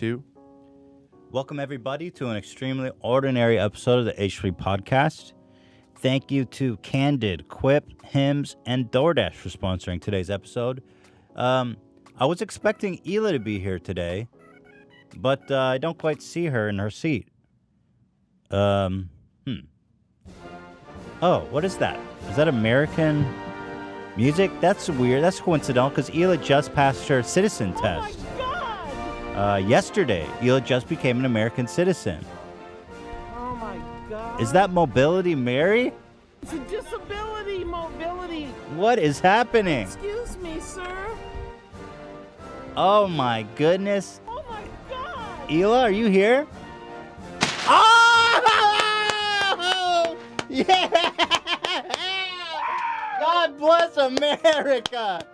2. Welcome, everybody, to an extremely ordinary episode of the H3 podcast. Thank you to Candid, Quip, Hims, and DoorDash for sponsoring today's episode. I was expecting Hila to be here today, but I don't quite see her in her seat. Oh, what is that? Is that American music? That's weird. That's coincidental because Hila just passed her citizen test. Oh my God! Yesterday, Hila just became an American citizen. Oh my God! Is that Mobility Mary? It's a disability mobility. What is happening? Excuse me, sir. Oh my goodness. Oh my God! Hila, are you here? Oh! Yeah! God bless America!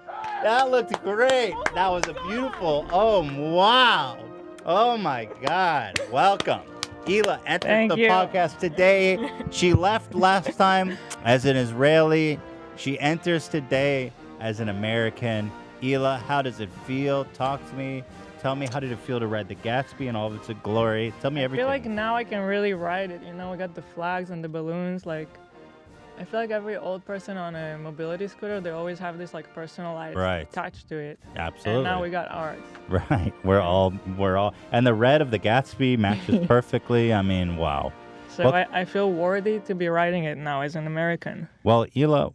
That looked great. That was a beautiful. Oh, wow. Oh my God. Welcome. Hila entered Thank the you. podcast today. She left last time as an Israeli. She enters today as an American. Hila, how does it feel? Talk to me. Tell me, how did it feel to ride the Gatsby and all of its glory? Tell me I everything. feel like now I can really ride it. You know, we got the flags and the balloons. Like, I feel like every old person on a mobility scooter, they always have this like personalized touch to it. Absolutely. And now we got ours. Right. We're all, and the red of the Gatsby matches perfectly. I mean, wow. So I feel worthy to be riding it now as an American. Well, Hila,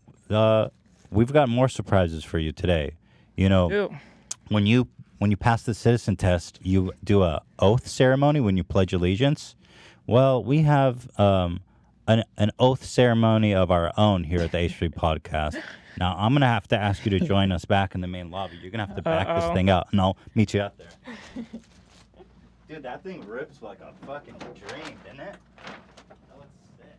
we've got more surprises for you today. You know, Ooh. when you pass the citizen test, you do a oath ceremony when you pledge allegiance. Well, we have an oath ceremony of our own here at the H3 podcast. Now, I'm going to have to ask you to join us back in the main lobby. You're going to have to back this thing out, and I'll meet you out there. Dude, that thing rips like a fucking dream, didn't it? That looks sick.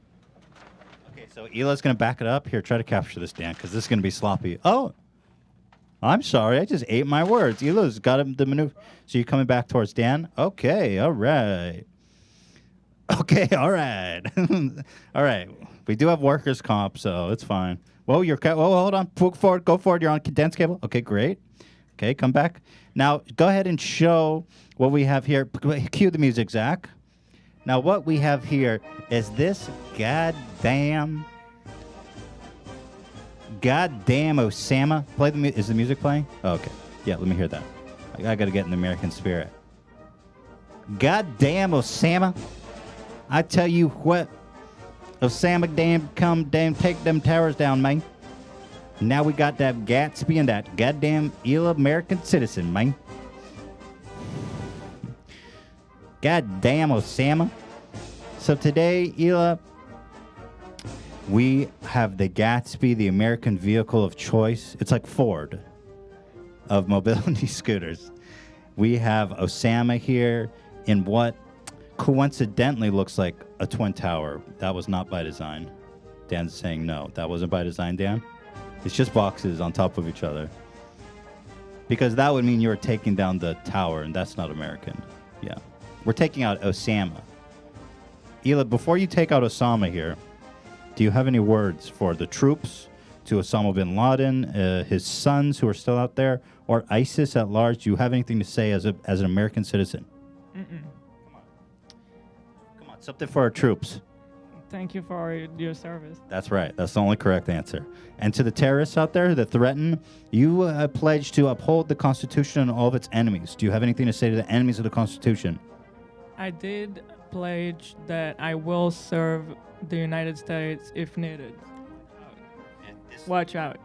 Okay, so Hila's going to back it up. Here, try to capture this, Dan, because this is going to be sloppy. Oh, I'm sorry. I just ate my words. Hila's got him the maneuver. So you're coming back towards Dan? Okay, all right. Okay, all right. All right. We do have workers' comp, so it's fine. Whoa, hold on. Go forward. You're on condensed cable. Okay, great. Okay, come back. Now, go ahead and show what we have here. Cue the music, Zach. Now, what we have here is this goddamn Osama. Is the music playing? Oh, okay. Yeah, let me hear that. I got to get in the American spirit. Goddamn Osama. I tell you what, Osama come take them towers down, man. Now we got that Gatsby and that goddamn ill American citizen, man. Goddamn Osama. So today, Hila, we have the Gatsby, the American vehicle of choice. It's like Ford of mobility scooters. We have Osama here in what coincidentally looks like a twin tower. That was not by design. Dan's saying no. That wasn't by design, Dan. It's just boxes on top of each other. Because that would mean you were taking down the tower, and that's not American. Yeah. We're taking out Osama. Hila, before you take out Osama here, do you have any words for the troops, to Osama bin Laden, his sons who are still out there, or ISIS at large? Do you have anything to say as an American citizen? Mm-mm. Come on, something for our troops. Thank you for your service. That's right. That's the only correct answer. And to the terrorists out there that threaten, you pledge to uphold the Constitution and all of its enemies. Do you have anything to say to the enemies of the Constitution? I did pledge that I will serve the United States if needed. Watch out.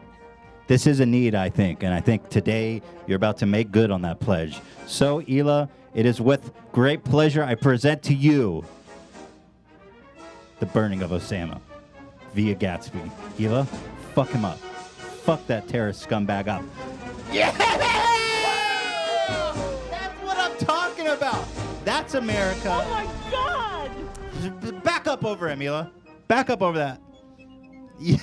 This is a need, I think, and I think today you're about to make good on that pledge. So, Hila, it is with great pleasure I present to you the burning of Osama via Gatsby. Hila, fuck him up. Fuck that terrorist scumbag up. Yeah! That's what I'm talking about. That's America. Oh my God! Back up over him, Hila. Back up over that. Yeah,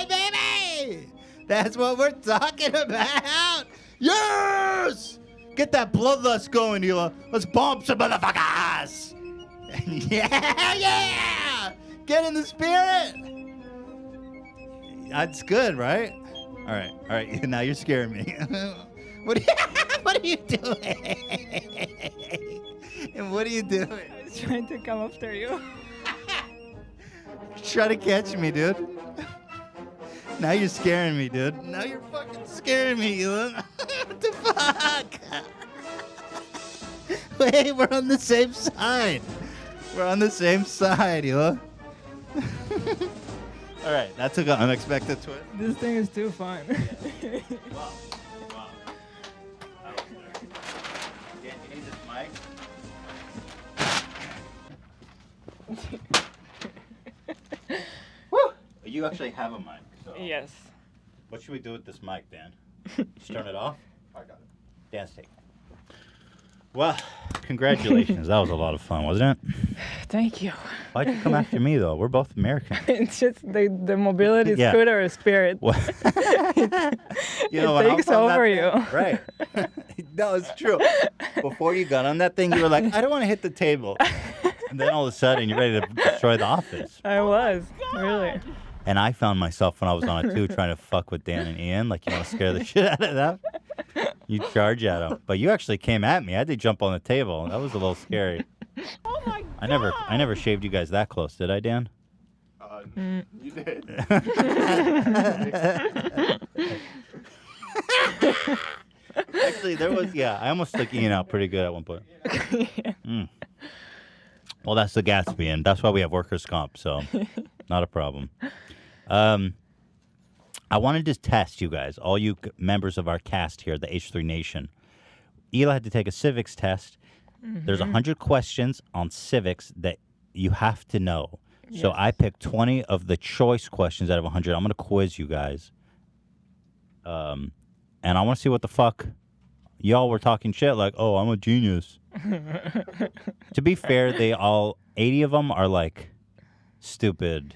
baby! That's what we're talking about. Yes! Get that bloodlust going, Hila. Let's bomb some motherfuckers. Yeah! Get in the spirit. That's good, right? All right. Now you're scaring me. What are you doing? you doing? I was trying to come after you. Try to catch me, dude. Now you're scaring me, dude. Now you're fucking scaring me, Hila. What the fuck? Wait, we're on the same side. We're on the same side, Hila. All right, that took an unexpected twist. This thing is too fun. Wow. Dan, you need this mic? Woo! You actually have a mic. So Yes. what should we do with this mic, Dan? Just turn it off? I got it. Dan's taking it. Well, congratulations. That was a lot of fun, wasn't it? Thank you. Why'd you come after me, though? We're both Americans. It's just the mobility Yeah. scooter spirit. What? You know, It when I takes was on that over thing- you. Right. No, it's true. Before you got on that thing, you were like, I don't want to hit the table. And then all of a sudden, you're ready to destroy the office. I was, really. And I found myself when I was on it, too, trying to fuck with Dan and Ian. Like, you want to scare the shit out of them? You charge at them. But you actually came at me. I had to jump on the table. That was a little scary. Oh my God. I never shaved you guys that close, did I, Dan? You did. Actually, there was, I almost took Ian out pretty good at one point. Mm. Well, that's the Gatsby, and that's why we have workers' comp, so not a problem. I wanted to test you guys, all you members of our cast here, the H3 Nation. Hila had to take a civics test. There's 100 questions on civics that you have to know. So I picked 20 of the choice questions out of 100. I'm going to quiz you guys. And I want to see what the fuck y'all were talking shit like, oh, I'm a genius. To be fair, 80 of them are like stupid,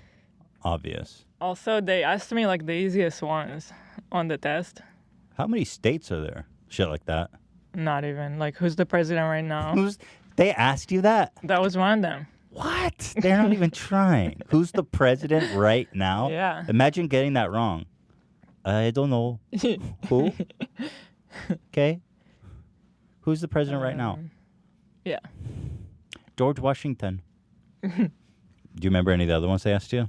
obvious. Also, they asked me like the easiest ones on the test. How many states are there? Shit like that. Not even. Like, who's the president right now? They asked you that? That was one of them. What? They're not even trying. Who's the president right now? Yeah. Imagine getting that wrong. I don't know. Who? Okay. Who's the president right now? Yeah. George Washington. Do you remember any of the other ones they asked you?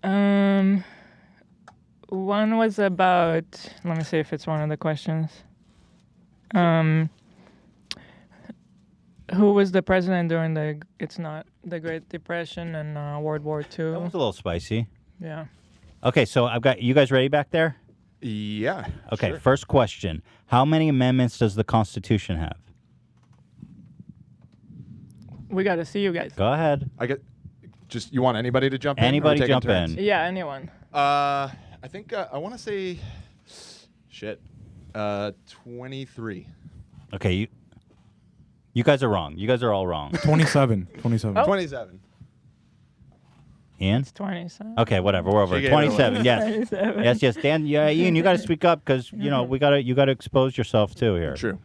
One was about, let me see if it's one of the questions. Who was the president during the Great Depression and World War II? That was a little spicy. Yeah. Okay, so I've got you guys ready back there? Yeah. Okay, sure. First question. How many amendments does the Constitution have? We got to see you guys. Go ahead. I get. Just you want anybody to jump in? Anybody Or we taking jump turns? in. Yeah, anyone. I think I want to say. Shit. 23. Okay, you guys are wrong. You guys are all wrong. 27. 27. Oh. 27. Ian? It's 27. Okay, whatever. We're over. She gave it away. 27. Yes. 27. Yes. Dan. Yeah, Ian, you got to speak up because you got to expose yourself too here. True.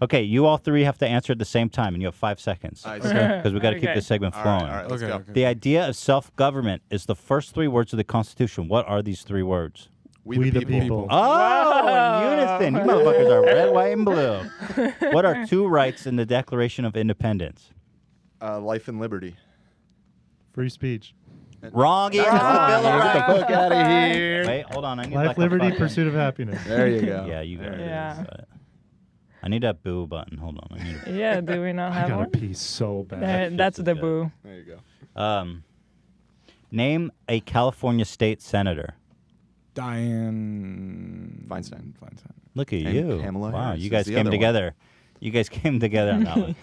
Okay, you all three have to answer at the same time, and you have 5 seconds. I see. Because we got to keep Okay. this segment All flowing. right, all right, let's go. The idea of self-government is the first 3 words of the Constitution. What are these 3 words? We the people. Oh, Wow. in unison. You motherfuckers are red, white, and blue. What are 2 rights in the Declaration of Independence? Life and liberty. Free speech. Wrong, Ian. It's the Bill of Get the Rights. fuck out of here. Wait, hold on. I need Life, like a liberty, fucking- pursuit of happiness. There you go. Yeah, you got There it. it Yeah. I need that boo button. Hold on. I need a Yeah, do we not I have gotta one? pee so bad. That's the boo. There you go. Name a California state senator. Diane Feinstein. Look at And you. Pamela Wow, Harris you is guys the came other one. together. You guys came together on that one.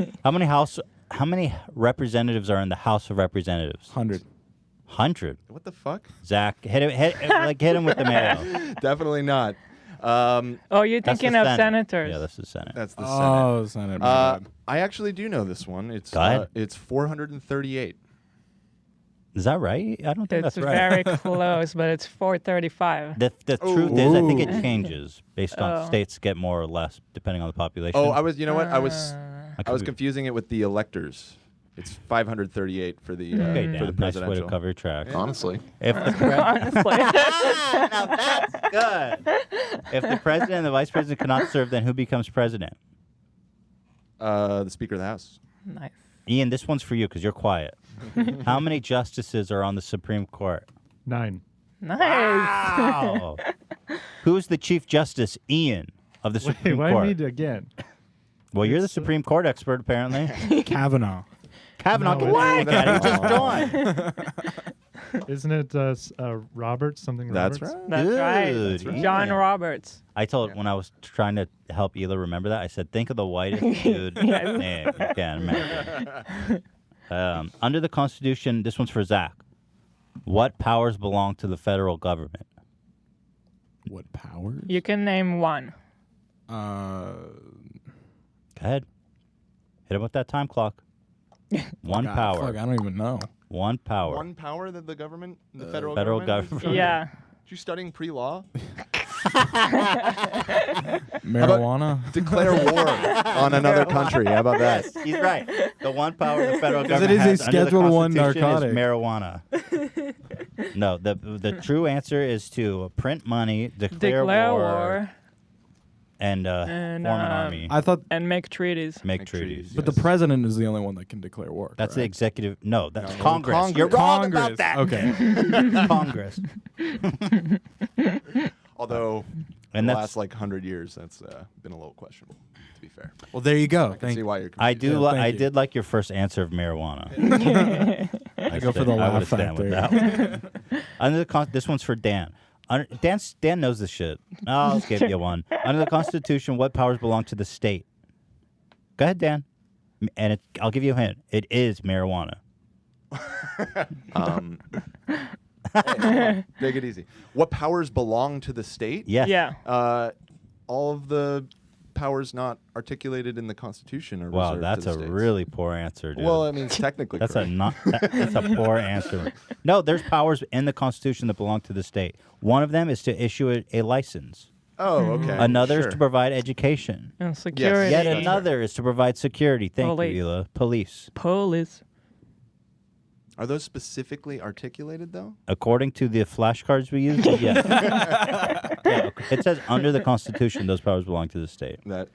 How many representatives are in the House of Representatives? 100. 100. What the fuck? Zach, hit him with the mayo. Definitely not. Oh, you're That's the thinking of Senate. senators. Yeah, that's the Senate. That's the Senate. Oh, Senate. my bad. I actually do know this one. It's Go ahead. It's 438. Is that right? I don't think It's that's right. very close, but it's 435. The truth is, I think it Ooh. changes based on Oh. states get more or less depending on the population. Oh, I was. You know what? I was could be- confusing it with the electors. It's 538 for the Okay, for Dan, the nice way presidential. to cover your tracks. Honestly. If the pre- Honestly. now that's good. If the president and the vice president cannot serve, then who becomes president? The Speaker of the House. Nice. Ian, this one's for you because you're quiet. How many justices are on the Supreme Court? 9. Nice. Wow. Who's the Chief Justice, Ian, of the Wait, Supreme why Court? me again? Well, you're the Supreme Court expert, apparently. Kavanaugh. Kavanaugh, No, get it's- out of here. He just joined. Isn't it Roberts? Something That's Roberts? right. That's right. Dude, right. John yeah. Roberts. I told when I was trying to help Hila remember that, I said, think of the whitest dude Yes. name you can imagine. Under the Constitution, this one's for Zach. What powers belong to the federal government? What powers? You can name one. Go ahead. Hit him with that time clock. One power. Fuck, I don't even know. One power. One power that the government, the federal federal government. government. Yeah. You studying pre-law? Marijuana? Declare war on another country. How about that? He's right. The one power the federal 'Cause government it is a has under the Schedule I Constitution narcotic. is marijuana. No, the true answer is to print money, declare war, and form an army. I thought, And make treaties. Make Make treaties. treaties. but the president is the only one that can declare war. That's the correct? executive. No, that's No, Congress. Congress. You're wrong about Congress. that. Okay. Congress. Although, And in the that's- last like 100 years, that's been a little questionable. To be fair, Well, there you go. I can see why you're. I confused. do. Yeah, thank I you. did like your first answer of marijuana. I go for the I laugh would've stand with factor. that one. Under the this one's for Dan. Dan knows this shit. I'll give you one. Under the Constitution, what powers belong to the state? Go ahead, Dan. And I'll give you a hint. It is marijuana. Hey, take it easy. What powers belong to the state? Yes. Yeah. All of the powers not articulated in the Constitution are Wow, reserved that's to a the states. really poor answer, dude. Well, I mean, it's technically that's correct. that's a poor answer. No, there's powers in the Constitution that belong to the state. One of them is to issue a license. Oh, okay. Another sure. is to provide education. And security. Yet That's another is to provide security. Thank Police. you, Hila. Police. Police. Are those specifically articulated though? According to the flashcards we use, yes. Yeah, it says under the Constitution, those powers belong to the state. That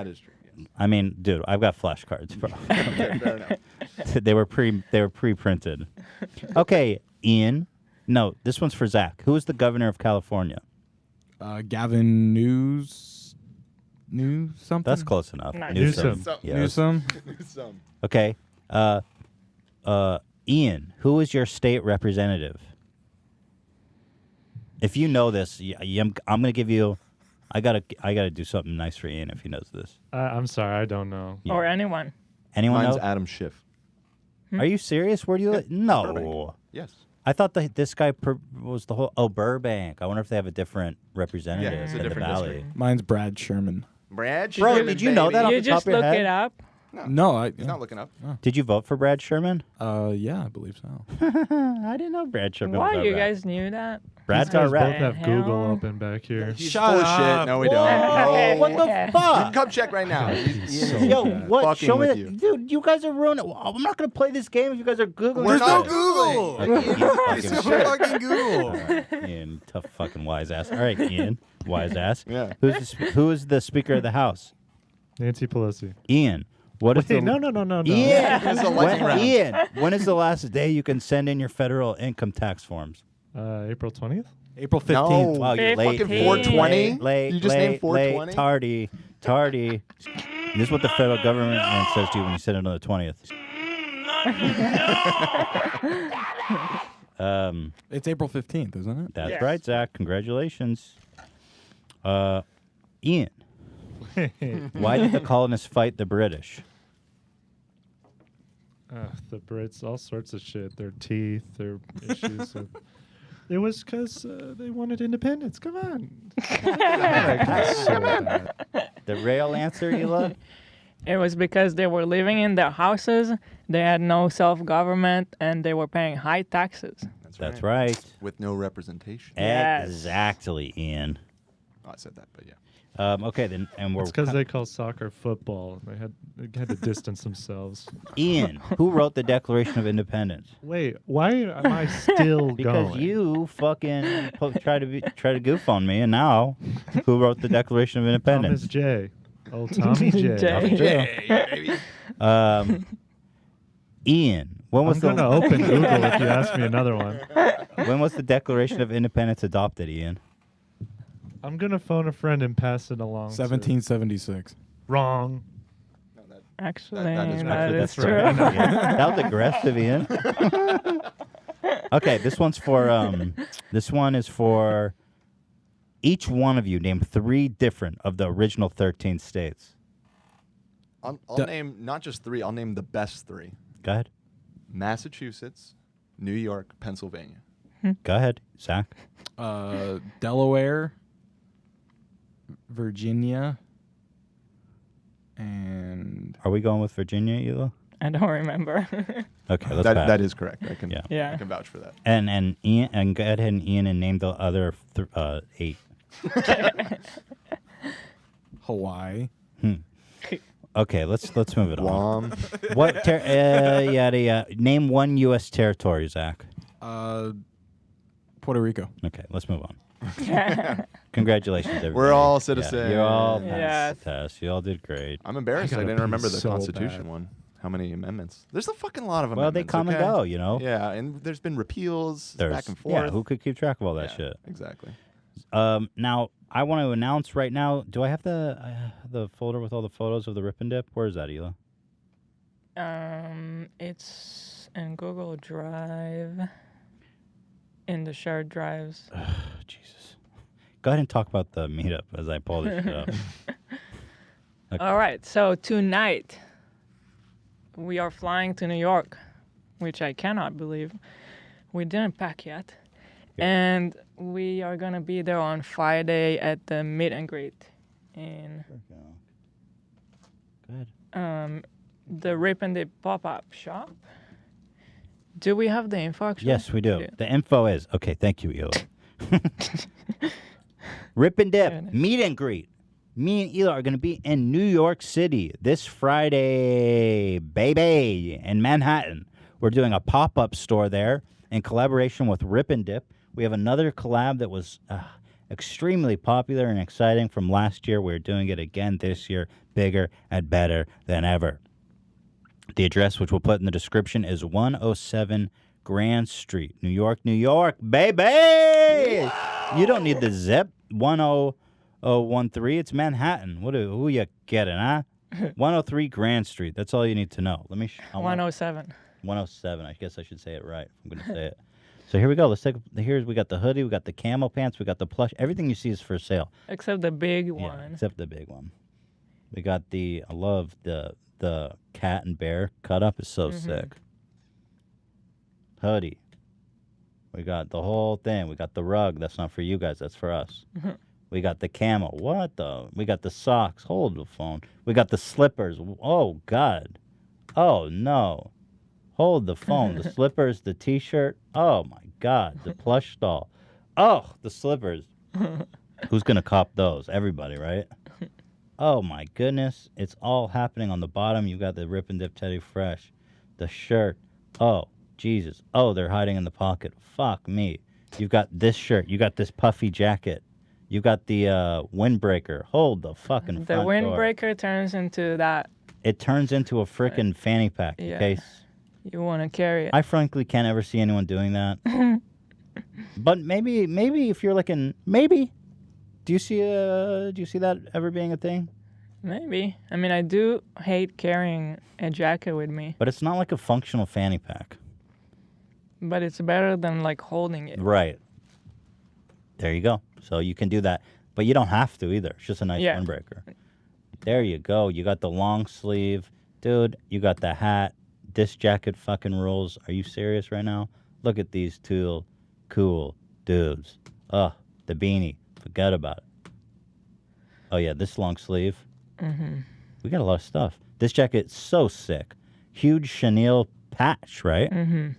is true. Yes. I mean, dude, I've got flashcards, bro. Okay, fair enough. they were pre-printed. Okay, Ian. No, this one's for Zach. Who is the governor of California? Gavin News something? That's close enough. Nice. Newsom. Yes. Newsom? Some. Okay. Ian, who is your state representative? If you know this, I'm going to give you. I gotta do something nice for Ian if he knows this. I'm sorry, I don't know. Yeah. Or anyone. Anyone Mine's know? Adam Schiff. Are you serious? Where do you live? No. Burbank. Yes. I thought this guy was the whole. Oh, Burbank. I wonder if they have a different representative Yeah, it's a in the different valley. district. Mine's Brad Sherman. Brad Bro, Sherman, did you know that baby. off You the top just of your look head? it up. No, He's not looking up. Did you vote for Brad Sherman? yeah, I believe so. I didn't know Brad Sherman was Why our you rep. guys knew that? Brad's These our guys both rep. have Google Hell. open back here. He's Shut full of up. shit. No, we Whoa, don't. what No. the fuck? Come check right now. Yo, what? Fucking Show me with that. you. Dude, you guys are ruining it. I'm not going to play this game if you guys are Googling. We're this not shit. Googling. Ian, It's fucking fucking Google. All right, Ian, tough fucking wise ass. All right, Ian, wise ass. Yeah. Who is the Speaker of the House? Nancy Pelosi. Ian. What is Wait, the no. Ian, This is a lightning round. Ian, when is the last day you can send in your federal income tax forms? April 20th? April 15th. No. Wow, you're late. Fucking dude. 420? Late. You just named late, 420? Tardy. This is what the federal government says to you when you send it on the 20th. It's April 15th, isn't it? That's Yes. right, Zach. Congratulations. Ian, why did the colonists fight the British? The Brits, all sorts of shit. Their teeth, their issues. It was because they wanted independence. Come on. The real answer, Hila? It was because they were living in their houses, they had no self-government, and they were paying high taxes. That's right. With no representation. Yes. Exactly, Ian. Oh, I said that, but yeah. Okay, then, and we're It's because they call soccer football. They had to distance themselves. Ian, who wrote the Declaration of Independence? Wait, why am I still Because going? you fucking try to goof on me, and now, who wrote the Declaration of Thomas Independence? J. Oh, Tommy J. J. Hey, baby. Ian, when was I'm going to open Google if you ask me another one. When was the Declaration of Independence adopted, Ian? I'm going to phone a friend and pass it along. 1776. Wrong. Actually, that is that's right. true. Yeah, that was aggressive, Ian. Okay, this one's for this one is for each one of you. Name 3 different of the original 13 states. I'll name not just 3. I'll name the best 3. Go ahead. Massachusetts, New York, Pennsylvania. Go ahead, Zach. Delaware, Virginia, and Are we going with Virginia, Hila? I don't remember. Okay, let's That is correct. I can Yeah. I can vouch for that. And Ian, and go ahead and Ian and name the other 8. Hawaii. Okay, let's move it on. Guam. What? Yada. Name 1 U.S. territory, Zach. Puerto Rico. Okay, let's move on. Congratulations, everybody. We're all Yeah, citizens. you all Yes. passed the test. You all did great. I'm embarrassed. I gotta didn't pee remember the so Constitution bad. one. How many amendments? There's a fucking lot of Well, they amendments. come and okay? go, you know. Yeah, and there's been repeals There's back and forth. Yeah, who could keep track of all that Yeah, shit? Exactly. Now I want to announce right now. Do I have the folder with all the photos of the RIPNDIP? Where is that, Hila? It's in Google Drive. In the shared drives. Jesus. Go ahead and talk about the meetup as I pull this shit up. Okay. All right, so tonight we are flying to New York, which I cannot believe. We didn't pack yet. And we are going to be there on Friday at the Meet and Greet in Go ahead. the RIPNDIP pop-up shop. Do we have the info actually? Yes, we do. The info is okay. Thank you, Hila. RIPNDIP Meet and Greet. Me and Hila are going to be in New York City this Friday, baby, in Manhattan. We're doing a pop-up store there in collaboration with RIPNDIP. We have another collab that was extremely popular and exciting from last year. We're doing it again this year, bigger and better than ever. The address, which we'll put in the description, is 107 Grand Street, New York, New York, baby! Yeah. You don't need the zip, 10013. It's Manhattan. Who you getting, huh? 103 Grand Street. That's all you need to know. Let me. 107. 107. I guess I should say it right. I'm going to say it. So here we go. Let's take. We got the hoodie. We got the camo pants. We got the plush. Everything you see is for sale. Except the big Yeah, one. except the big one. We got I love the cat and bear cut up is so sick. Hoodie. We got the whole thing. We got the rug. That's not for you guys. That's for us. We got the camo. What the? We got the socks. Hold the phone. We got the slippers. Oh, God. Oh, no. Hold the phone. The slippers, the T-shirt. Oh, my God. The plush stall. Oh, the slippers. Who's going to cop those? Everybody, right? Oh, my goodness. It's all happening on the bottom. You got the RIPNDIP Teddy Fresh. The shirt. Oh, Jesus. Oh, they're hiding in the pocket. Fuck me. You've got this shirt. You got this puffy jacket. You got the windbreaker. Hold the fucking The front door. windbreaker turns into that. It turns into a freaking fanny pack in Yeah. case. You want to carry it. I frankly can't ever see anyone doing that. But maybe if you're like maybe. Do you see that ever being a thing? Maybe. I mean, I do hate carrying a jacket with me, But it's not like a functional fanny pack. but it's better than like holding it. Right. There you go. So you can do that. But you don't have to either. It's just a nice Yeah. windbreaker. There you go. You got the long sleeve. Dude, you got the hat. This jacket fucking rules. Are you serious right now? Look at these two cool dudes. Oh, the beanie. Forget about it. Oh, yeah, this long sleeve. We got a lot of stuff. This jacket's so sick. Huge chenille patch, right? And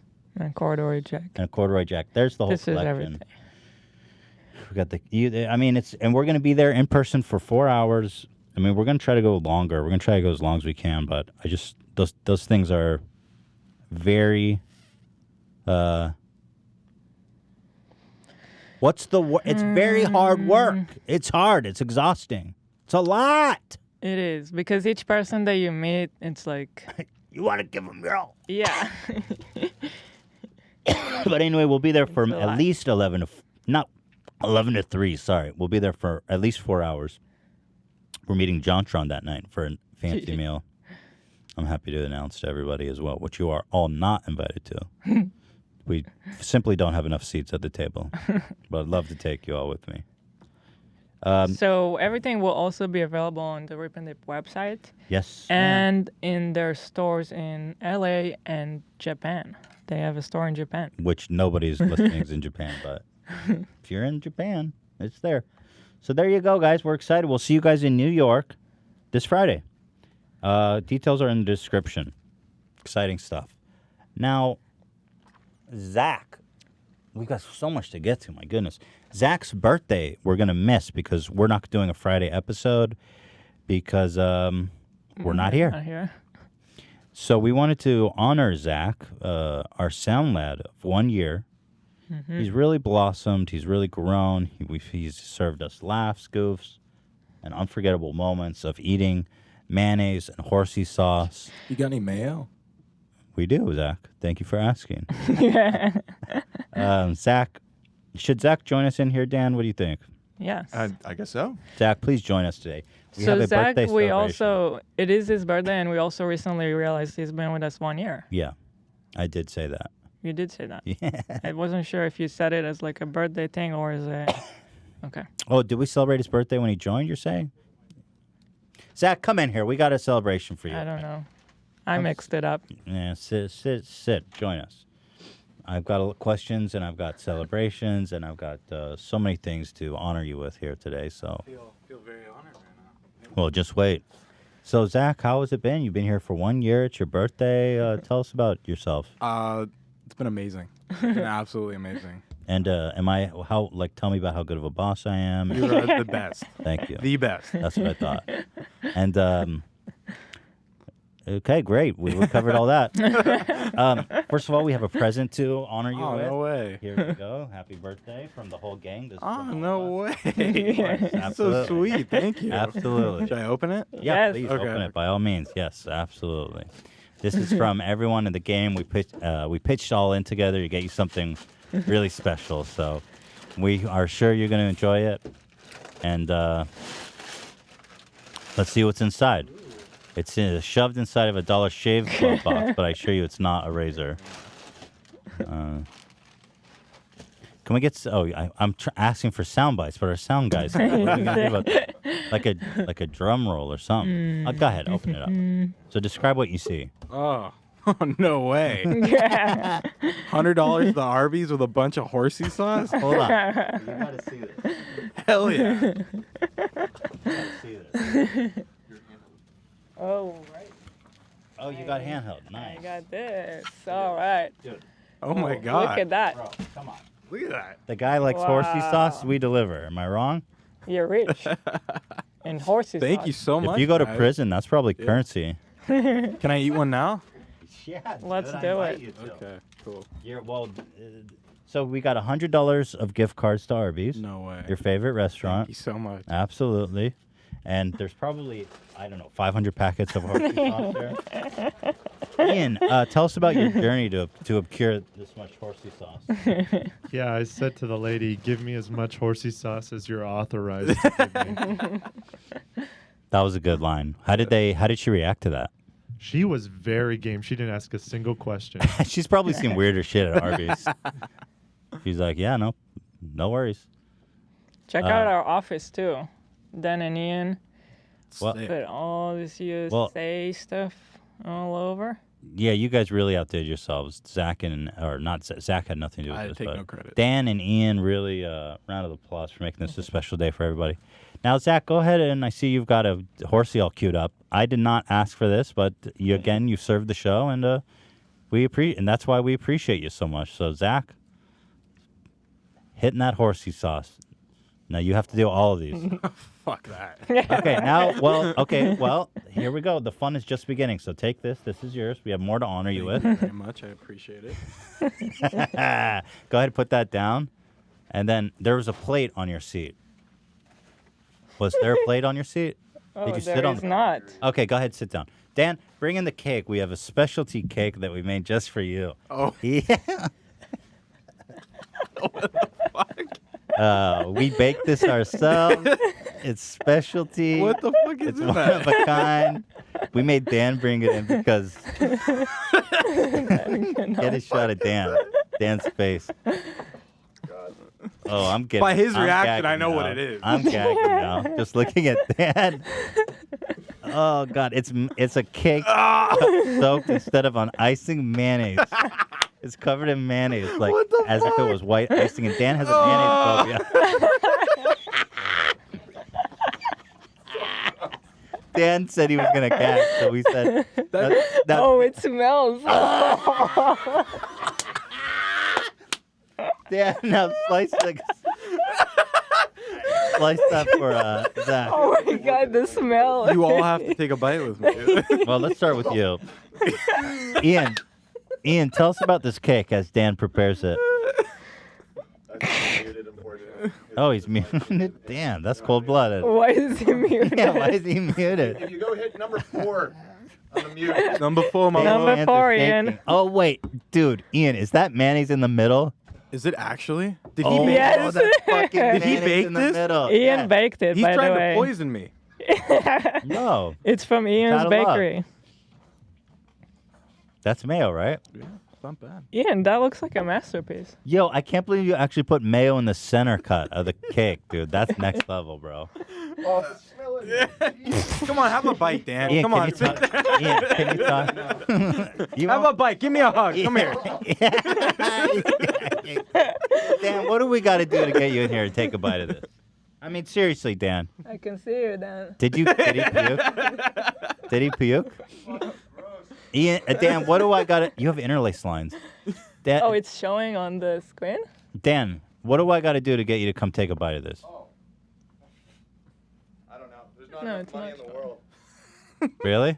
corduroy jacket. And a corduroy jacket. There's the whole This is collection. everything. We got and we're going to be there in person for 4 hours. I mean, we're going to try to go longer. We're going to try to go as long as we can, but those things are very, it's very hard work. It's hard. It's exhausting. It's a lot. It is because each person that you meet, it's like, You want to give them your all. yeah. But anyway, we'll be there for It's a at lot. least 11 to not 11 to 3. Sorry, we'll be there for at least 4 hours. We're meeting Jontron that night for a fancy meal. I'm happy to announce to everybody as well, which you are all not invited to. We simply don't have enough seats at the table, but I'd love to take you all with me. So everything will also be available on the RIPNDIP website Yes. and in their stores in LA and Japan. They have a store in Japan. Which nobody's listening is in Japan, but if you're in Japan, it's there. So there you go, guys. We're excited. We'll see you guys in New York this Friday. Details are in the description. Exciting stuff. Now, Zach, we got so much to get to. My goodness, Zach's birthday we're gonna miss because we're not doing a Friday episode because we're not here. Not here. So we wanted to honor Zach, our sound lad of 1 year. He's really blossomed. He's really grown. He's served us laughs, goofs, and unforgettable moments of eating mayonnaise and horsey sauce. You got any mayo? We do, Zach. Thank you for asking. Zach, should Zach join us in here, Dan? What do you think? Yes. I guess so. Zach, please join us today. We So have a Zach, birthday we celebration. also, it is his birthday, and we also recently realized he's been with us 1 year. Yeah, I did say that. You did say that. Yeah. I wasn't sure if you said it as like a birthday thing or as a, okay. Oh, did we celebrate his birthday when he joined, you're saying? Zach, come in here. We got a celebration for you. I don't know. I mixed it up. Yeah, sit. Join us. I've got questions, and I've got celebrations, and I've got so many things to honor you with here today. So, Feel very honored right now. well, just wait. So, Zach, how has it been? You've been here for 1 year. It's your birthday. Tell us about yourself. It's been amazing. It's been absolutely amazing. And tell me about how good of a boss I am. You are the best. Thank you. The best. That's what I thought. And okay, great. We covered all that. First of all, we have a present to honor you Oh, with. no way. Here we go. Happy birthday from the whole gang. This is Oh, from all no of us. way. That's so Absolutely. sweet. Thank you. Absolutely. Should I open it? Yeah, Yes. please Okay. open it by all means. Yes, absolutely. This is from everyone in the game. We pitched all in together to get you something really special. So we are sure you're going to enjoy it. And let's see what's inside. It's shoved inside of a Dollar Shave Club box, but I assure you it's not a razor. Can we get? I'm asking for sound bites, but our sound guys, what are we gonna do about that? like a drum roll or something. Go ahead, open it up. So describe what you see. Oh, no way. Yeah. $100 the Arby's with a bunch of horsey sauce? Hold on, you gotta see this. Hell yeah. You gotta see this. Oh, right. Oh, you got handheld. Nice. I got this. All right. Dude, Oh my God. Look at that. bro, come on. Look at that. The guy likes horsey Wow. sauce. We deliver. Am I wrong? You're rich. And horses. Thank you so much. If you go to guys. prison, that's probably currency. Can I eat one now? Yeah, Let's dude, I do invite it. you to. Okay, cool. So we got $100 of gift cards to Arby's, No way. your favorite Thank restaurant. you so much. Absolutely. And there's probably, I don't know, 500 packets of horsey sauce there. Ian, tell us about your journey to procure this much horsey sauce. Yeah, I said to the lady, give me as much horsey sauce as you're authorized to give me. That was a good line. How did she react to that? She was very game. She didn't ask a single question. She's probably seen weirder shit at Arby's. She's like, yeah, no worries. Check out our office too. Dan and Ian Well, Sick. put all this Well- USA stuff all over. yeah, you guys really outdid yourselves. Zach had nothing to do with I this. take but no credit. Dan and Ian really round of applause for making this a special day for everybody. Now, Zach, go ahead, and I see you've got a horsey all queued up. I did not ask for this, but you served the show, and and that's why we appreciate you so much. So, Zach, hitting that horsey sauce. Now you have to do all of these. Fuck that. Okay, well, here we go. The fun is just beginning. So take this. This is yours. We have more to honor you with. Thank you very much. I appreciate it. Go ahead and put that down. And then there was a plate on your seat. Was there a plate on your seat? Oh, Did you there sit on is the- not. Okay, go ahead, sit down. Dan, bring in the cake. We have a specialty cake that we made just for you. Oh. Yeah. We baked this ourselves. It's specialty. What the fuck is It's in one that? of a kind. We made Dan bring it in because get a shot of Dan. Dan's face. Oh, I'm getting. By his I'm reaction, I gagging know what now. it is. I'm gagging now, just looking at Dan. Oh God, it's a cake soaked instead of on icing mayonnaise. It's covered in mayonnaise, like What the as if it fuck? was white icing. And Dan has a mayonnaise phobia. Dan said he was gonna gag, so we said. That, Oh, it smells. Dan, now slice that for Zach. Oh my God, the smell. You all have to take a bite with me. Well, let's start with you, Ian. Ian, tell us about this cake as Dan prepares it. Oh, he's muted. Damn, that's cold-blooded. Why is he muted? Yeah, why is he muted? If you go hit number 4 on the mute. Number 4, my Number lord. Hands are 4, shaking. Ian. Oh wait, dude, Ian, is that mayonnaise in the middle? Is it actually? Did Oh, he make Yes. that's fucking Did he mayonnaise bake in the this? middle. Ian Yeah. baked it, He's by the trying way. to poison me. No, It's from Ian's Out of love. bakery. that's mayo, right? Yeah, it's not bad. Ian, that looks like a masterpiece. Yo, I can't believe you actually put mayo in the center cut of the cake, dude. That's next level, bro. Oh, smell it. Come on, have a bite, Dan. Ian, Come can on. you talk? Ian, can you talk? You Have a won't- bite. Give me a hug. Come here. Dan, what do we got to do to get you in here and take a bite of this? I mean, seriously, Dan. I can see you, Dan. Did he puke? Did he puke? Ian, Dan, what do I got to... You have interlace lines. Dan, Oh, it's showing on the screen? Dan, what do I got to do to get you to come take a bite of this? I don't know. There's not No, enough it's money not in the world. Really?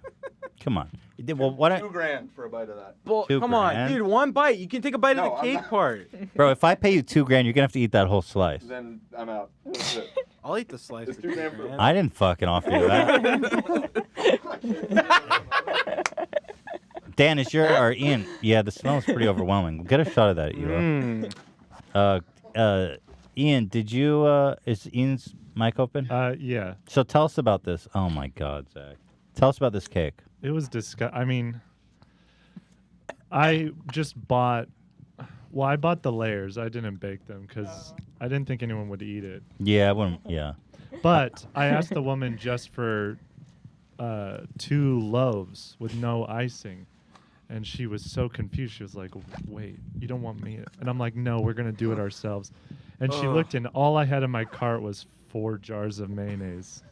Come on. Well, what? $2,000 for a bite of that. Well, $2 come on, grand. dude. One bite. You can take a bite No, of the I'm cake not. part. Bro, if I pay you $2,000, you're gonna have to eat that whole slice. Then I'm out. That's it. I'll eat the slice. It's for $2,000 for $2,000. I didn't fucking offer you that. Dan, is your or Ian? Yeah, the smell is pretty overwhelming. Get a shot of that, Hila. Ian, did you? Is Ian's mic open? Yeah. So tell us about this. Oh my God, Zach. Tell us about this cake. It was I mean, I just bought. Well, I bought the layers. I didn't bake them because I didn't think anyone would eat it. Yeah, I wouldn't. Yeah. But I asked the woman just for 2 loaves with no icing. And she was so confused. She was like, wait, you don't want me? And I'm like, no, we're going to do it ourselves. And she looked, and all I had in my cart was 4 jars of mayonnaise.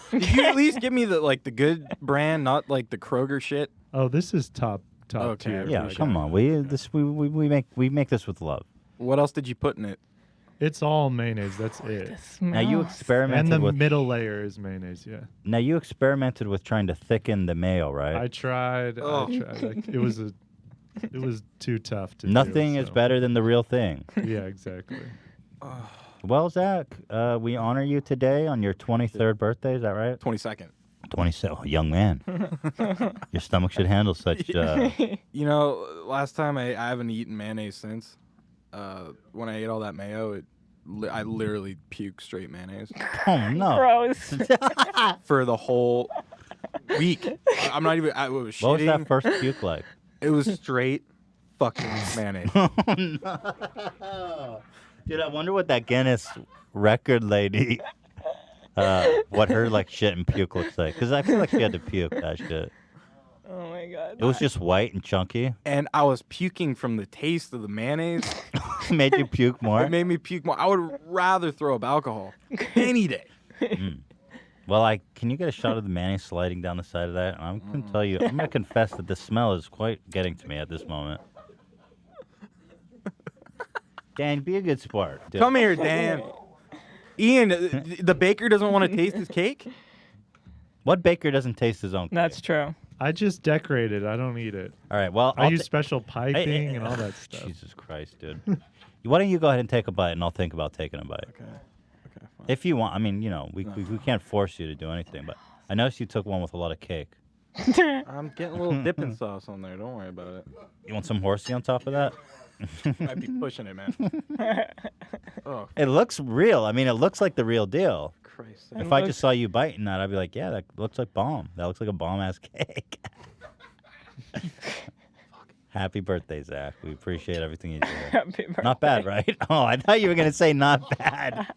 Did you at least give me the good brand, not like the Kroger shit? Oh, this is top Okay, tier. Yeah. Like, Come on. We make this with love. What else did you put in it? It's all mayonnaise. That's it. Now you Smells. experimented And the with. middle layer is mayonnaise, yeah. Now you experimented with trying to thicken the mayo, right? I tried. Oh. Like, it was too tough to do. Nothing is so- better than the real thing. Yeah, exactly. Well, Zach, we honor you today on your 23rd birthday. Is that right? 22nd. 27. Young man. Your stomach should handle such. You know, last time I haven't eaten mayonnaise since. When I ate all that mayo, I literally puked straight mayonnaise Oh no. Gross. for the whole week. I'm not even. I was What was shitting. that first puke like? It was straight fucking mayonnaise. Oh no. Dude, I wonder what that Guinness record lady, what her like shit and puke looks like. Because I feel like she had to puke that shit. Oh my God. It was just white and chunky. And I was puking from the taste of the mayonnaise. Made you puke more. It made me puke more. I would rather throw up alcohol any day. Well, can you get a shot of the mayonnaise sliding down the side of that? I'm going to tell you, I'm going to confess that the smell is quite getting to me at this moment. Dan, be a good sport. Dude. Come here, Dan. Ian, the baker doesn't want to taste his cake? What baker doesn't taste his own cake? That's true. I just decorate it. I don't eat it. All right, well, I use special piping and all that stuff. Jesus Christ, dude. Why don't you go ahead and take a bite, and I'll think about taking a bite. Okay. Okay, fine. If you want. I mean, you know, we can't force you to do anything, but I noticed you took one with a lot of cake. I'm getting a little dipping sauce on there. Don't worry about it. You want some horsey on top of that? Might be pushing it, man. Oh, It looks real. I mean, it looks like the real deal. Christ. If I just saw you biting that, I'd be like, yeah, that looks like bomb. That looks like a bomb-ass cake. Happy birthday, Zach. We appreciate everything you do. Happy birthday. Not bad, right? Oh, I thought you were going to say not bad.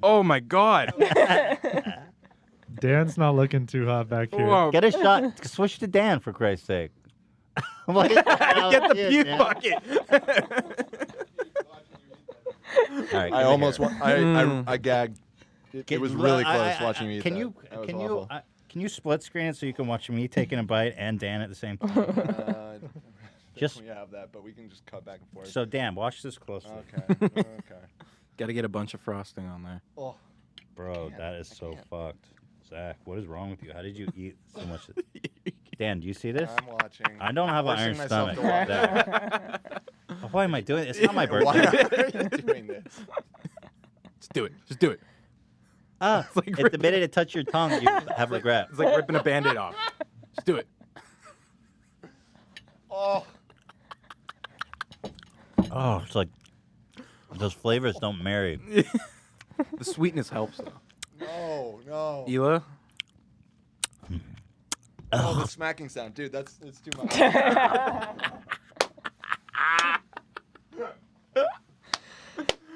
Oh my God. Dan's not looking too hot back here. Whoa. Get a shot. Switch to Dan, for Christ's sake. What is Get the puke bucket. All right, I almost I gagged. It was really close I- watching you eat Can that. you That was can awful. you can you split screen it so you can watch me taking a bite and Dan at the same time? Just we have that, but we can just cut back and forth. So Dan, watch this closely. Okay. Got to get a bunch of frosting on there. Oh, Bro, that is so fucked. Zach, what is wrong with you? How did you eat so much? Dan, do you see this? I'm watching. I don't have an iron Forcing myself stomach. to watch. Why am I doing this? It's not my Why birthday. are you doing this? Just do it. Just do it. Ah, like at the ripping- minute it touched your tongue, you have regret. It's like ripping a Band-Aid off. Just do it. Oh. Oh, it's like those flavors don't marry. The sweetness helps, though. No. Hila? Oh, the smacking sound, dude. It's too much.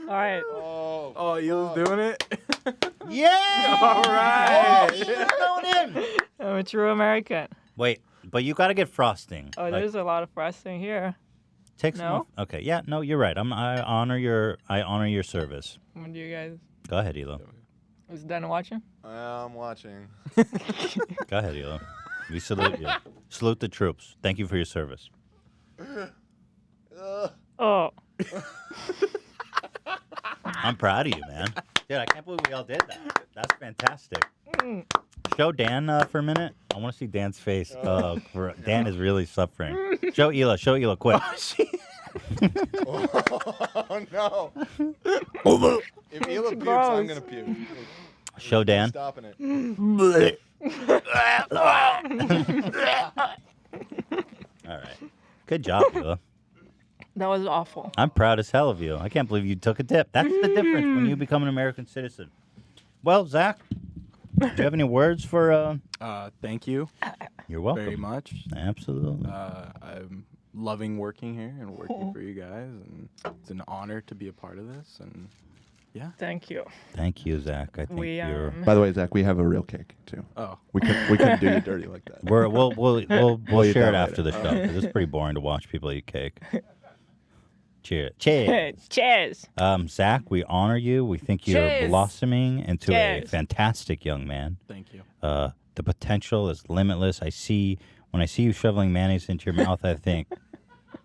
All right. Oh. Oh, Hila's doing it? Yeah! All right. Oh, you're going in. I'm a true American. Wait, but you got to get frosting. Oh, Like, there's a lot of frosting here. take some. No? Okay, yeah, no, you're right. I honor your service. What do you guys? Go ahead, Elo. Is Dan watching? I'm watching. Go ahead, Elo. We salute you. Salute the troops. Thank you for your service. Oh. I'm proud of you, man. Dude, I can't believe we all did that. That's fantastic. Show Dan for a minute. I want to see Dan's face. Dan is really suffering. Show Ela, quick. Oh no. If Hila pukes, I'm gonna puke. Show Dan. Stopping it. All right. Good job, Ela. That was awful. I'm proud as hell of you. I can't believe you took a dip. That's the difference when you become an American citizen. Well, Zach, do you have any words for... Thank you You're welcome. very much. Absolutely. I'm loving working here and working for you guys, and it's an honor to be a part of this. And yeah. Thank you. Thank you, Zach. I think We you're... By the way, Zach, we have a real cake too. Oh. We couldn't do you dirty like that. We'll eat share it that after the later. show, 'cause it's pretty boring to watch people eat cake. Cheers. Cheers. Zach, we honor you. We think you're Cheers. blossoming into a Cheers. fantastic young man. Thank you. The potential is limitless. When I see you shoveling mayonnaise into your mouth, I think,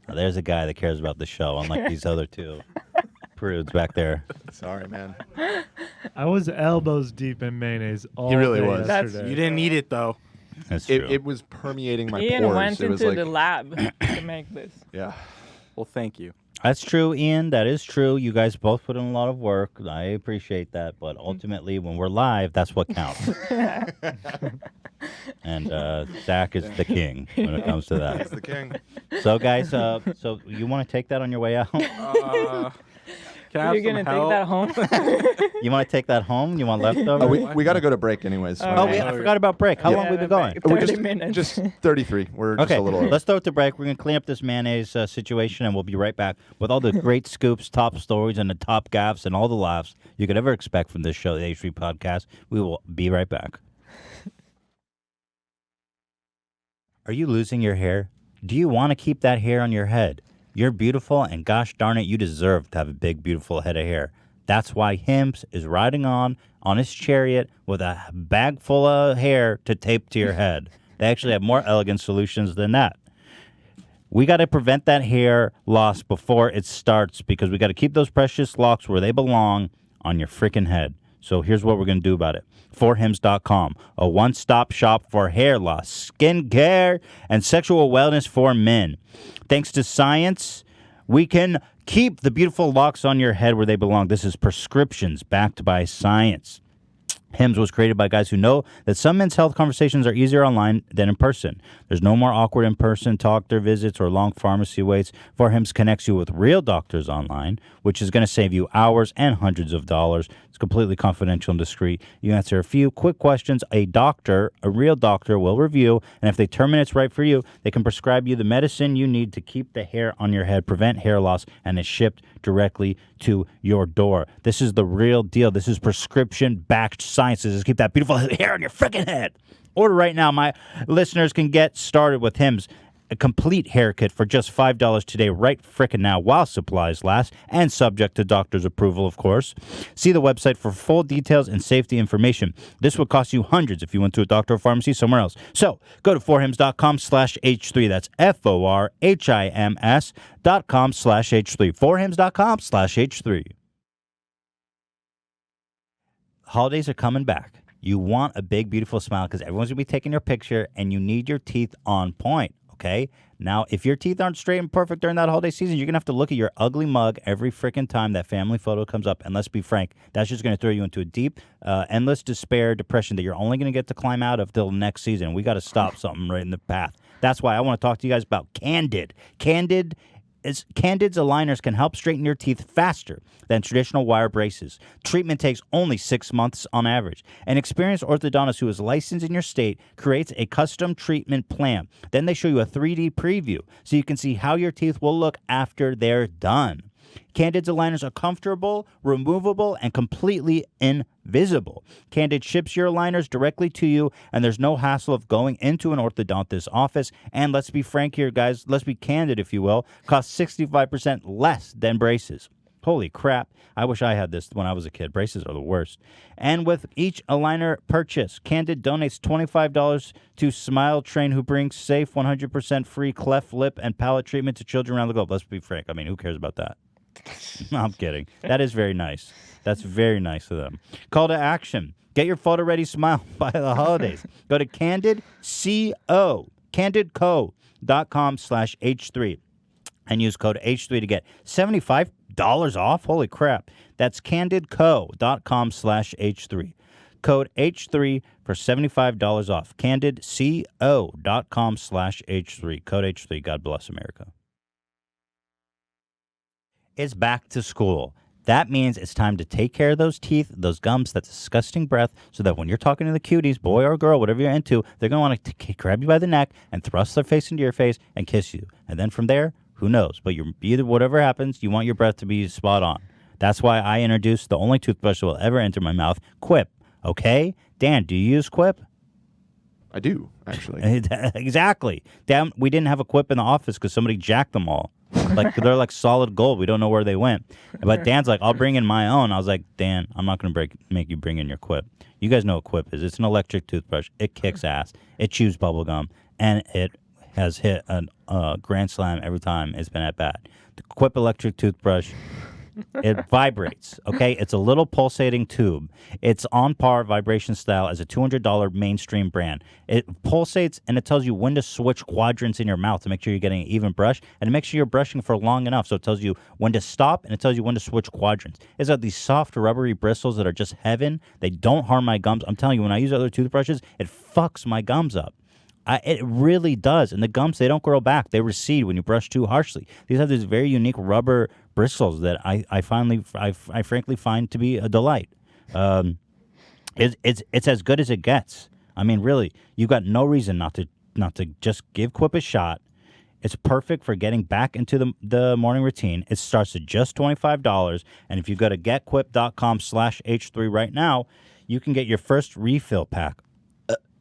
oh, there's a guy that cares about the show, unlike these other two prudes back there. Sorry, man. I was elbows deep in mayonnaise all really day was. yesterday. You didn't need it, though. That's true. It was permeating my Ian pores. went It was into like, the lab to make this. yeah. Well, thank you. That's true, Ian. That is true. You guys both put in a lot of work. I appreciate that. But ultimately, when we're live, that's what counts. And Zach is the king when it comes to He's that. the king. So, guys, so you want to take that on your way out? Can I have You're some gonna help? take that home? You want to take that home? You want leftovers? Oh, we got to go to break anyways. So Oh, I forgot about break. How long we been going? We're 30 just, minutes. just 33. We're just Okay, a little over. let's throw it to break. We're going to clean up this mayonnaise situation, and we'll be right back with all the great scoops, top stories, and the top gaffes and all the laughs you could ever expect from this show, the H3 Podcast. We will be right back. Are you losing your hair? Do you want to keep that hair on your head? You're beautiful, and gosh darn it, you deserve to have a big, beautiful head of hair. That's why Hims is riding on his chariot with a bag full of hair to tape to your head. They actually have more elegant solutions than that. We got to prevent that hair loss before it starts because we got to keep those precious locks where they belong on your freaking head. So here's what we're going to do about it. ForHims.com, a one-stop shop for hair loss, skin care, and sexual wellness for men. Thanks to science, we can Keep the beautiful locks on your head where they belong. This is prescriptions backed by science. Hims was created by guys who know that some men's health conversations are easier online than in person. There's no more awkward in-person doctor visits or long pharmacy waits. For Hims connects you with real doctors online, which is going to save you hours and hundreds of dollars. It's completely confidential and discreet. You answer a few quick questions. A real doctor will review, and if they determine it's right for you, they can prescribe you the medicine you need to keep the hair on your head, prevent hair loss, and is shipped directly to your door. This is the real deal. This is prescription-backed science. This is keep that beautiful hair on your freaking head. Order right now. My listeners can get started with Hims. A complete hair kit for just $5 today, right frickin' now, while supplies last, and subject to doctor's approval, of course. See the website for full details and safety information. This would cost you hundreds if you went to a doctor or pharmacy somewhere else. So, go to forhims.com/H3. That's FORHIMS.com/H3. Forhims.com/H3. Holidays are coming back. You want a big, beautiful smile because everyone's going to be taking your picture, and you need your teeth on point. Okay? Now, if your teeth aren't straight and perfect during that holiday season, you're going to have to look at your ugly mug every freaking time that family photo comes up. And let's be frank, that's just going to throw you into a deep, endless despair, depression that you're only going to get to climb out of till next season. We got to stop something right in the path. That's why I want to talk to you guys about Candid. Candid's aligners can help straighten your teeth faster than traditional wire braces. Treatment takes only 6 months on average. An experienced orthodontist who is licensed in your state creates a custom treatment plan. Then they show you a 3D preview so you can see how your teeth will look after they're done. Candid's aligners are comfortable, removable, and completely invisible. Candid ships your aligners directly to you, and there's no hassle of going into an orthodontist's office. And let's be frank here, guys. Let's be candid, if you will. Costs 65% less than braces. Holy crap. I wish I had this when I was a kid. Braces are the worst. And with each aligner purchase, Candid donates $25 to Smile Train, who brings safe, 100% free cleft lip and palate treatment to children around the globe. Let's be frank. I mean, who cares about that? No, I'm kidding. That is very nice. That's very nice of them. Call to action. Get your photo-ready smile by the holidays. Go to candidco.com/H3 and use code H3 to get $75 off. Holy crap. That's candidco.com/H3. Code H3 for $75 off. candidco.com/H3. Code H3. God bless America. It's back to school. That means it's time to take care of those teeth, those gums, that disgusting breath, so that when you're talking to the cuties, boy or girl, whatever you're into, they're going to want to grab you by the neck and thrust their face into your face and kiss you. And then from there, who knows? But either whatever happens, you want your breath to be spot on. That's why I introduced the only toothbrush that will ever enter my mouth, Quip. Okay? Dan, do you use Quip? I do, actually. Exactly. Damn, we didn't have a Quip in the office because somebody jacked them all. Like, they're like solid gold. We don't know where they went. But Dan's like, I'll bring in my own. I was like, Dan, I'm not going to make you bring in your Quip. You guys know what Quip is. It's an electric toothbrush. It kicks ass. It chews bubble gum. And it has hit a grand slam every time it's been at bat. The Quip electric toothbrush, it vibrates, okay? It's a little pulsating tube. It's on par vibration style as a $200 mainstream brand. It pulsates, and it tells you when to switch quadrants in your mouth to make sure you're getting an even brush, and to make sure you're brushing for long enough. So it tells you when to stop, and it tells you when to switch quadrants. It's got these soft, rubbery bristles that are just heaven. They don't harm my gums. I'm telling you, when I use other toothbrushes, it fucks my gums up. It really does. And the gums, they don't grow back. They recede when you brush too harshly. These have these very unique rubber bristles that I frankly find to be a delight. It's as good as it gets. I mean, really, you've got no reason not to just give Quip a shot. It's perfect for getting back into the morning routine. It starts at just $25. And if you go to getquip.com/H3 right now, you can get your first refill pack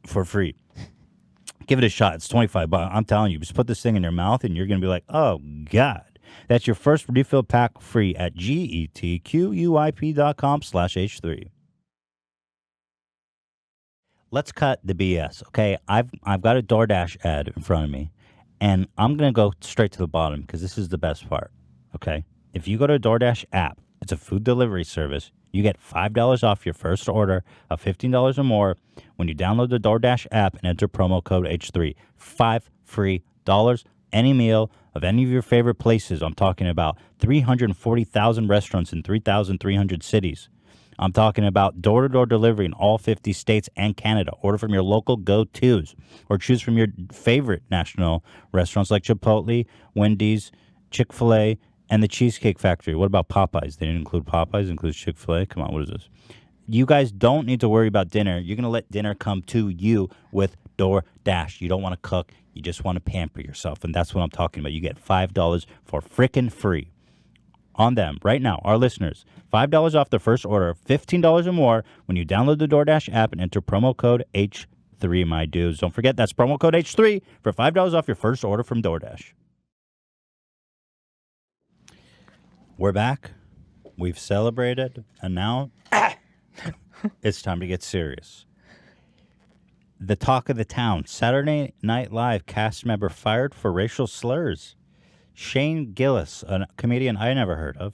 for free. Give it a shot. It's $25. I'm telling you, just put this thing in your mouth and you're going to be like, oh, God. That's your first refill pack free at getquip.com/H3. Let's cut the BS, okay? I've got a DoorDash ad in front of me, and I'm going to go straight to the bottom because this is the best part, okay? If you go to a DoorDash app, it's a food delivery service. You get $5 off your first order of $15 or more when you download the DoorDash app and enter promo code H3. $5 free, any meal, of any of your favorite places. I'm talking about 340,000 restaurants in 3,300 cities. I'm talking about door-to-door delivery in all 50 states and Canada. Order from your local go-tos or choose from your favorite national restaurants like Chipotle, Wendy's, Chick-fil-A, and the Cheesecake Factory. What about Popeyes? They didn't include Popeyes, it includes Chick-fil-A. Come on, what is this? You guys don't need to worry about dinner. You're going to let dinner come to you with DoorDash. You don't want to cook. You just want to pamper yourself. And that's what I'm talking about. You get $5 for frickin' free on them right now. Our listeners, $5 off their first order, $15 or more when you download the DoorDash app and enter promo code H3, my dudes. Don't forget, that's promo code H3 for $5 off your first order from DoorDash. We're back. We've celebrated. And now it's time to get serious. The talk of the town. Saturday Night Live cast member fired for racial slurs. Shane Gillis, a comedian I never heard of.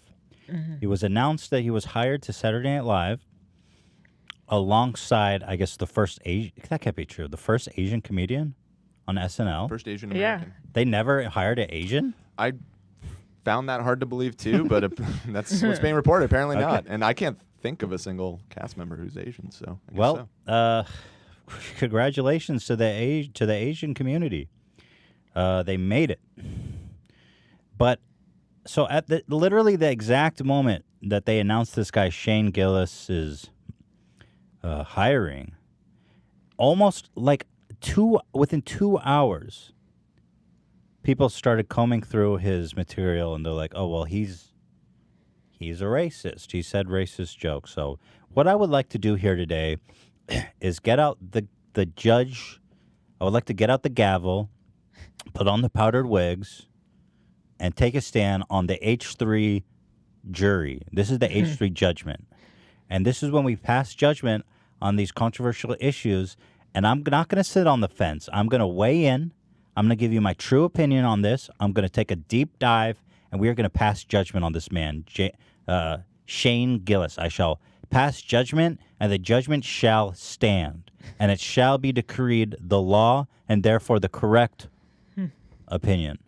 It was announced that he was hired to Saturday Night Live alongside, I guess, the first Asian. That can't be true. The first Asian comedian on SNL. First Asian American. They never hired an Asian? I found that hard to believe too, but that's what's being reported. Apparently not. And I can't think of a single cast member who's Asian. So I guess so. Congratulations to the Asian community. They made it. But so at literally the exact moment that they announced this guy Shane Gillis is hiring, almost like within 2 hours, people started combing through his material and they're like, "Oh well, he's a racist. He said racist jokes." So what I would like to do here today is get out the judge. I would like to get out the gavel, put on the powdered wigs, and take a stand on the H3 jury. This is the H3 judgment. And this is when we pass judgment on these controversial issues. And I'm not going to sit on the fence. I'm going to weigh in. I'm going to give you my true opinion on this. I'm going to take a deep dive, and we are going to pass judgment on this man, Shane Gillis. I shall pass judgment, and the judgment shall stand. And it shall be decreed the law, and therefore the correct opinion.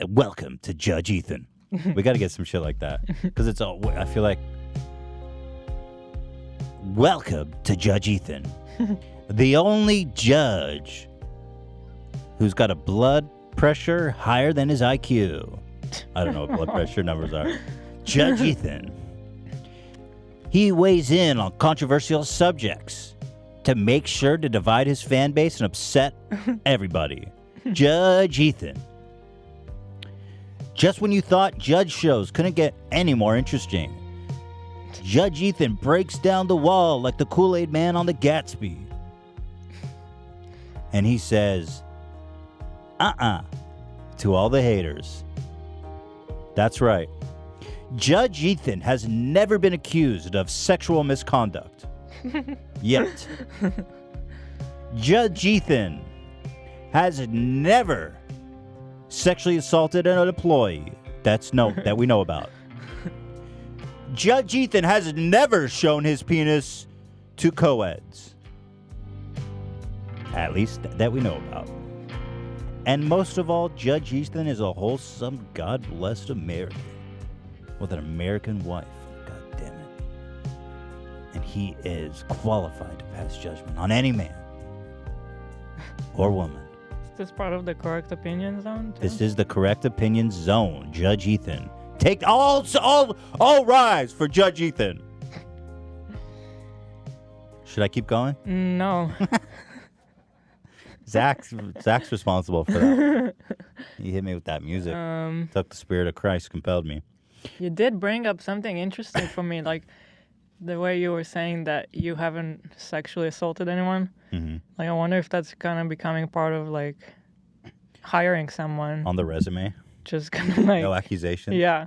Welcome to Judge Ethan. We got to get some shit like that. Because it's all, I feel like, welcome to Judge Ethan. The only judge who's got a blood pressure higher than his IQ. I don't know what blood pressure numbers are. Judge Ethan. He weighs in on controversial subjects to make sure to divide his fan base and upset everybody. Judge Ethan. Just when you thought judge shows couldn't get any more interesting, Judge Ethan breaks down the wall like the Kool-Aid man on the Gatsby. And he says, to all the haters. That's right. Judge Ethan has never been accused of sexual misconduct. Yet. Judge Ethan has never sexually assaulted an employee that we know about. Judge Ethan has never shown his penis to co-eds. At least that we know about. And most of all, Judge Ethan is a wholesome, God-blessed American with an American wife. God damn it. And he is qualified to pass judgment on any man or woman. Is this part of the correct opinion zone, too? This is the correct opinion zone. Judge Ethan. Take all rise for Judge Ethan. Should I keep going? No. Zach's responsible for that. He hit me with that music. Took the Spirit of Christ, compelled me. You did bring up something interesting for me, like the way you were saying that you haven't sexually assaulted anyone. Mm-hmm. Like, I wonder if that's kind of becoming part of, like, hiring someone. On the resume? Just kind of like... No accusations? Yeah.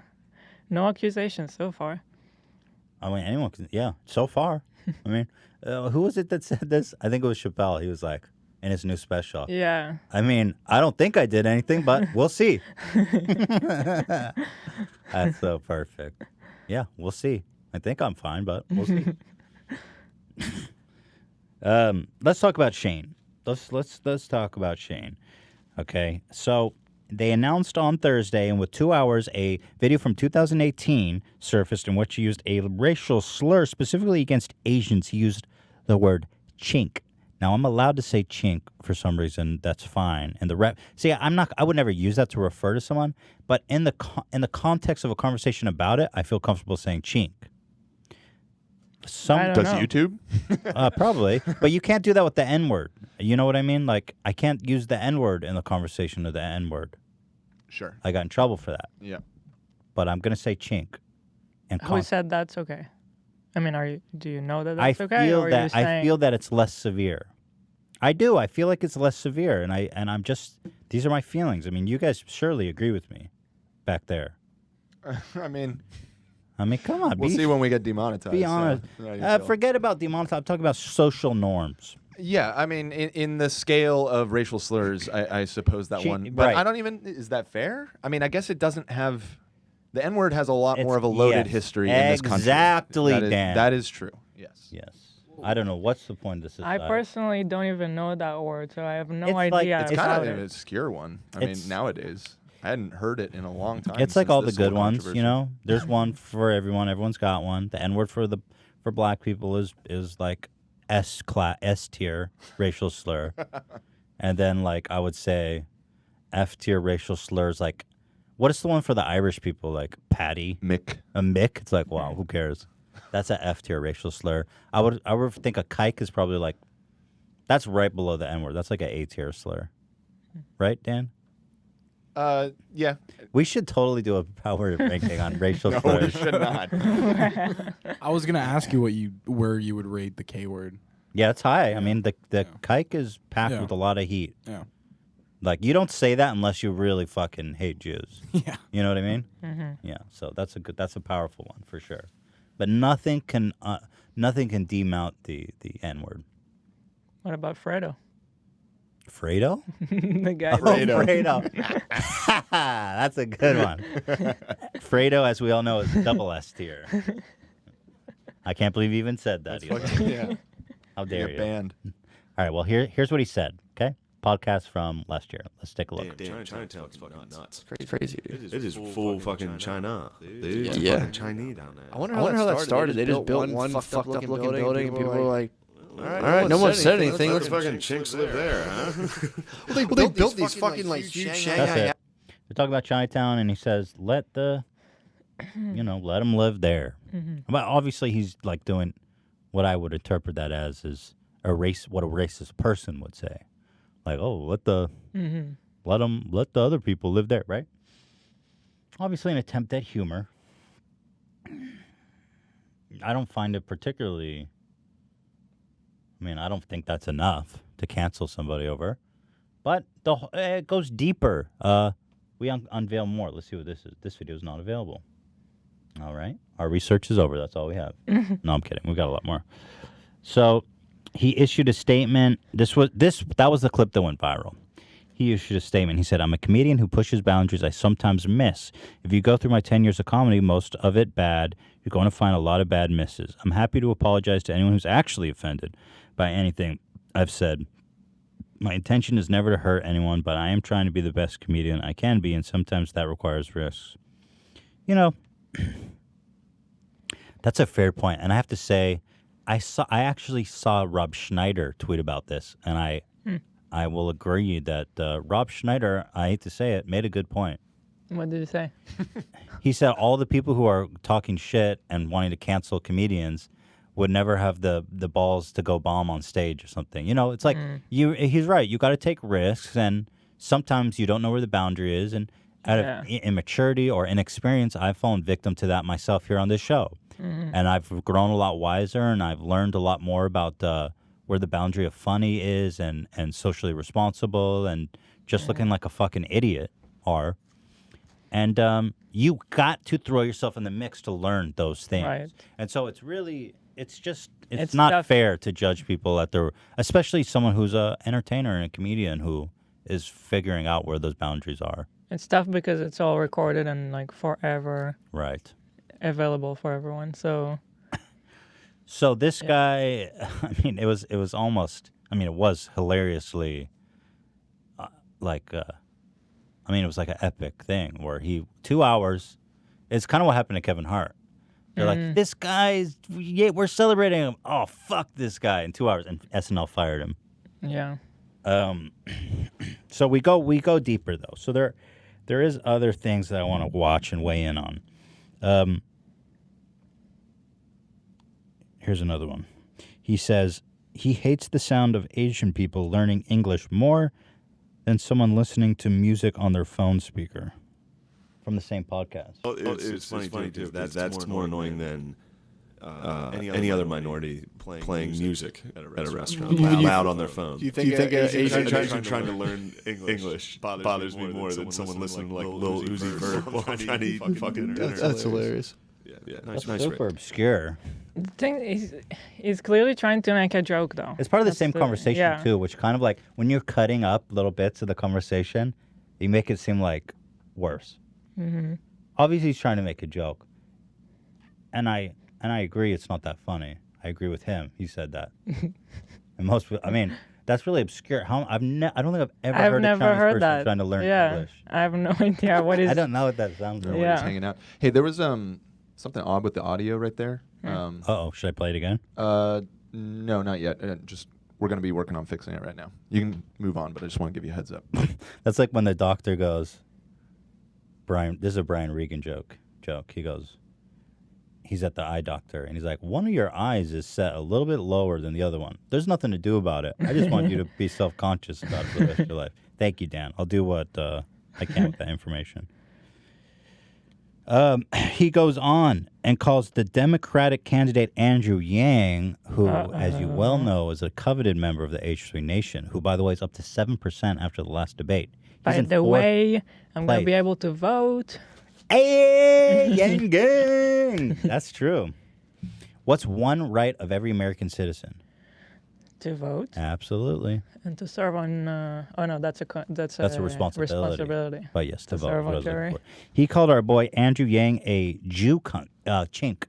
No accusations so far. I mean, anyone can... Yeah, so far. I mean, who was it that said this? I think it was Chappelle. He was like, in his new special. Yeah. I mean, I don't think I did anything, but we'll see. That's so perfect. Yeah, we'll see. I think I'm fine, but we'll see. Let's talk about Shane. Let's talk about Shane. Okay, so they announced on Thursday, and with 2 hours, a video from 2018 surfaced in which he used a racial slur specifically against Asians. He used the word chink. Now, I'm allowed to say chink for some reason. That's fine. And I would never use that to refer to someone. But in the context of a conversation about it, I feel comfortable saying chink. Does YouTube? Probably. But you can't do that with the N-word. You know what I mean? Like, I can't use the N-word in the conversation of the N-word. Sure. I got in trouble for that. Yeah. But I'm going to say chink. And Who said that's okay? I mean, do you know that that's okay? I feel that it's less severe. I do. I feel like it's less severe, and I'm just. These are my feelings. I mean, you guys surely agree with me, back there. I mean, come on. We'll see when we get demonetized. Be honest. Forget about demonetized. I'm talking about social norms. Yeah, I mean, in the scale of racial slurs, I suppose that one. But right. I don't even. Is that fair? I mean, I guess it doesn't have. The N-word has a lot more of a loaded history in this country. Exactly, Dan. That is true. Yes. Yes. I don't know. What's the point of this? I personally don't even know that word, so I have no idea. It's kind of an obscure one. I mean, nowadays. I hadn't heard it in a long time. It's like all the good ones, you know? There's one for everyone. Everyone's got one. The N-word for black people is like S tier racial slur. And then, like, I would say F tier racial slurs like, what is the one for the Irish people? Like Paddy? Mick. A Mick? It's like, wow, who cares? That's an F tier racial slur. I would think a kike is probably like, that's right below the N word. That's like an A tier slur. Right, Dan? Yeah. We should totally do a power ranking on racial slurs. No, we should not. I was gonna ask you where you would rate the K word. Yeah, it's high. I mean, the kike is packed with a lot of heat. Yeah. Like, you don't say that unless you really fucking hate Jews. Yeah. You know what I mean? Mm-hmm. Yeah. So that's a powerful one for sure. But nothing can demount the N-word. What about Fredo? Fredo? The guy. Fredo. That's a good one. Fredo, as we all know, is double S tier. I can't believe you even said that. Yeah. How dare you? Banned. All right. Well, here's what he said. Okay. Podcast from last year. Let's take a look. Damn, Chinatown's fucking nuts. It's crazy, dude. It is full fucking China, dude. Yeah. Fucking Chinese down there. I wonder how that started. They just built one fucked up looking building, and people were like, all right, no one said anything. Let's fucking chinks live there, huh? Well, they built these fucking like huge Shanghai. That's it. We're talking about Chinatown, and he says, let them live there. Mm-hmm. But obviously, he's like doing what I would interpret that as is what a racist person would say. Like, oh, let the other people live there, right? Obviously, an attempt at humor. I don't find it particularly. I mean, I don't think that's enough to cancel somebody over, but it goes deeper. We unveil more. Let's see what this is. This video is not available. All right, our research is over. That's all we have. No, I'm kidding. We got a lot more. So. He issued a statement. That was the clip that went viral. He issued a statement. He said, I'm a comedian who pushes boundaries I sometimes miss. If you go through my 10 years of comedy, most of it bad, you're going to find a lot of bad misses. I'm happy to apologize to anyone who's actually offended by anything I've said. My intention is never to hurt anyone, but I am trying to be the best comedian I can be, and sometimes that requires risks. You know, that's a fair point. And I have to say, I actually saw Rob Schneider tweet about this, and I will agree that Rob Schneider, I hate to say it, made a good point. What did he say? He said all the people who are talking shit and wanting to cancel comedians would never have the balls to go bomb on stage or something. You know, it's like he's right. You got to take risks, and sometimes you don't know where the boundary is, and out of immaturity or inexperience, I've fallen victim to that myself here on this show. And I've grown a lot wiser, and I've learned a lot more about where the boundary of funny is and socially responsible and just looking like a fucking idiot are. And you got to throw yourself in the mix to learn those things. Right. And so it's not fair to judge people at their, especially someone who's an entertainer and a comedian who is figuring out where those boundaries are. It's tough because it's all recorded and like forever. Right. Available for everyone. So this guy, I mean, it was almost, I mean, it was hilariously like, I mean, it was like an epic thing where 2 hours. It's kind of what happened to Kevin Hart. They're like, this guy's, yeah, we're celebrating him. Oh, fuck this guy in 2 hours. And SNL fired him. Yeah. So we go deeper, though. So there is other things that I want to watch and weigh in on. Here's another one. He says he hates the sound of Asian people learning English more than someone listening to music on their phone speaker. From the same podcast. Oh, it's funny too. That's more annoying than any other minority playing music at a restaurant loud on their phone. Do you think Asian trying to learn English bothers me more than someone listening to like Lil Uzi Vert while trying to eat fucking dinner? That's hilarious. Yeah, That's nice super obscure. The thing is, he's clearly trying to make a joke, though. It's part of the same conversation, too, which kind of like, when you're cutting up little bits of the conversation, you make it seem like worse. Mm-hmm. Obviously, he's trying to make a joke. And I agree it's not that funny. I agree with him. He said that. And most people, I mean, that's really obscure. I don't think I've ever heard a Chinese person that. trying to learn Yeah, English. I have no idea what is. I don't know what that sounds like. Just hanging out. Hey, there was something odd with the audio right there. Uh-oh, should I play it again? No, not yet. We're going to be working on fixing it right now. You can move on, but I just want to give you a heads up. That's like when the doctor goes, this is a Brian Regan joke. He goes, he's at the eye doctor, and he's like, one of your eyes is set a little bit lower than the other one. There's nothing to do about it. I just want you to be self-conscious about it for the rest of your life. Thank you, Dan. I'll do what I can with that information. He goes on and calls the Democratic candidate Andrew Yang, who, as you well know, is a coveted member of the H3 Nation, who, by the way, is up to 7% after the last debate. By the way, I'm going to be able to vote. Hey, Yang Gang! That's true. What's one right of every American citizen? To vote. Absolutely. And to serve on. Oh no, that's a responsibility. But yes, to vote. Serve on jury. He called our boy Andrew Yang a Jew chink.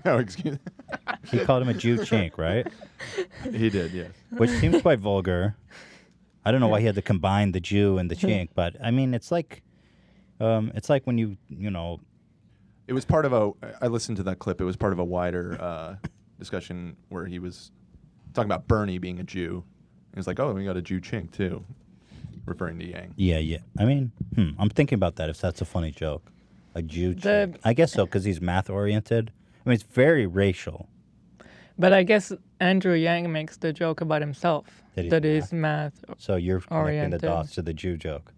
Oh, excuse me. He called him a Jew chink, right? He did, yes. Which seems quite vulgar. I don't know why he had to combine the Jew and the chink, but I mean, it's like when you know. It was part of I listened to that clip. It was part of a wider discussion where he was talking about Bernie being a Jew. He was like, oh, we got a Jew chink, too, referring to Yang. Yeah. I mean, I'm thinking about that, if that's a funny joke. A Jew chink. I guess so, because he's math-oriented. I mean, it's very racial. But I guess Andrew Yang makes the joke about himself, that he's math So you're connecting the oriented. dots to the Jew joke.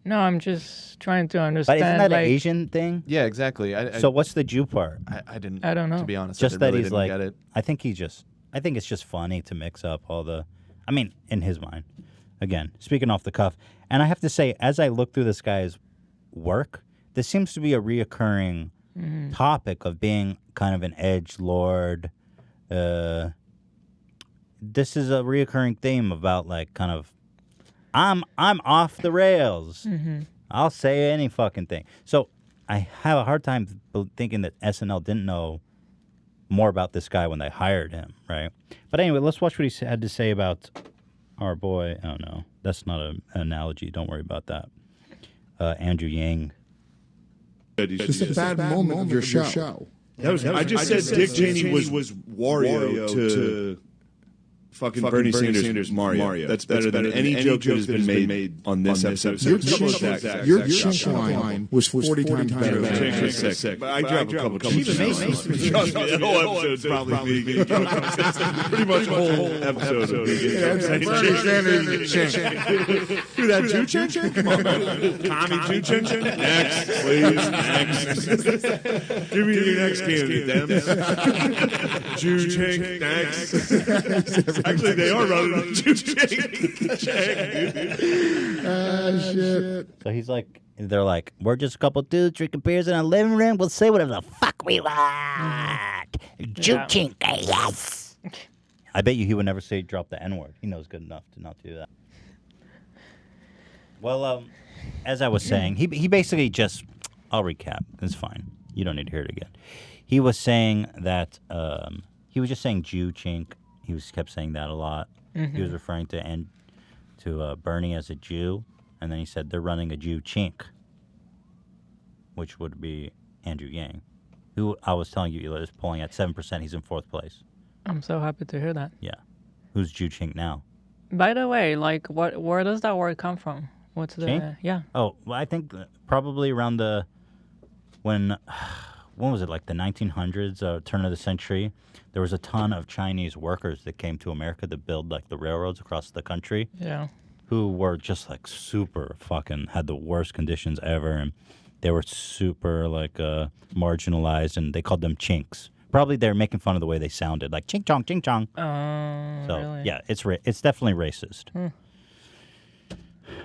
No, I'm just trying to understand. But isn't that an Asian thing? Yeah, exactly. So what's the Jew part? I don't know. To be honest, just I that really he's didn't like, get it. I think it's just funny to mix up all the, I mean, in his mind. Again, speaking off the cuff. And I have to say, as I look through this guy's work, this seems to be a reoccurring topic of being kind of an edgelord. This is a reoccurring theme about like kind of, I'm off the rails. I'll say any fucking thing. So I have a hard time thinking that SNL didn't know more about this guy when they hired him, right? But anyway, let's watch what he had to say about our boy. Oh, no. That's not an analogy. Don't worry about that. Andrew Yang. It's a bad moment of your show. I just said Dick Cheney was Wario to fucking Bernie Sanders Mario. That's better than any joke that has been made on this episode. Your chink line was 40 times better. Chink was sick. But I dropped a couple. The whole episode's probably vegan. Pretty much the whole episode of vegan. Bernie Sanders chink. Do that Jew chink? Come on. Tommy Jew chink? Next, please. Next. Give me your next candidate, them. Jew chink. Next. Actually, they are running on Jew chink. Shit. So he's like, they're like, we're just a couple dudes drinking beers in a living room. We'll say whatever the fuck we want. Jew chink, yes. I bet you he would never say drop the N-word. He knows good enough to not do that. Well, as I was saying, he basically just, I'll recap. It's fine. You don't need to hear it again. He was saying that, he was just saying Jew chink. He kept saying that a lot. He was referring to to Bernie as a Jew, and then he said they're running a Jew chink, which would be Andrew Yang, who I was telling you is polling at 7%. He's in 4th place. I'm so happy to hear that. Yeah. Who's Jew chink now? By the way, like, where does that word come from? What's the Chink? yeah? Oh, well, I think probably around when was it, like the 1900s, turn of the century? There was a ton of Chinese workers that came to America to build like the railroads across the country. Yeah. Who were just like super fucking had the worst conditions ever, and they were super like marginalized, and they called them chinks. Probably they're making fun of the way they sounded, like ching chong, ching chong. So really? yeah, it's definitely racist.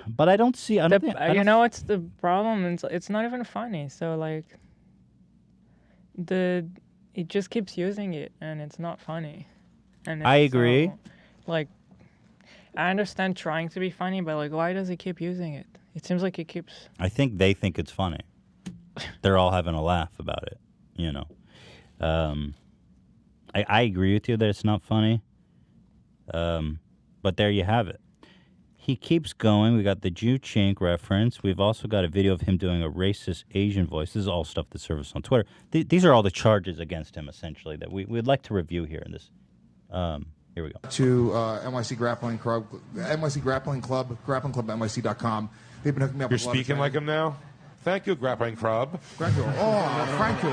But I don't see. You know what's the problem? It's not even funny. So like, it just keeps using it, and it's not funny. And I agree. Like, I understand trying to be funny, but like, why does he keep using it? It seems like he keeps. I think they think it's funny. They're all having a laugh about it, you know. I agree with you that it's not funny. But there you have it. He keeps going. We got the Jew chink reference. We've also got a video of him doing a racist Asian voice. This is all stuff that surfaces on Twitter. These are all the charges against him, essentially, that we'd like to review here in this. Here we go. To NYC Grappling Club, grapplingclub.nyc.com. They've been hooking me up You're with a lot of speaking like him now? Thank you, Grappling Club. Thank you. Oh, thank you.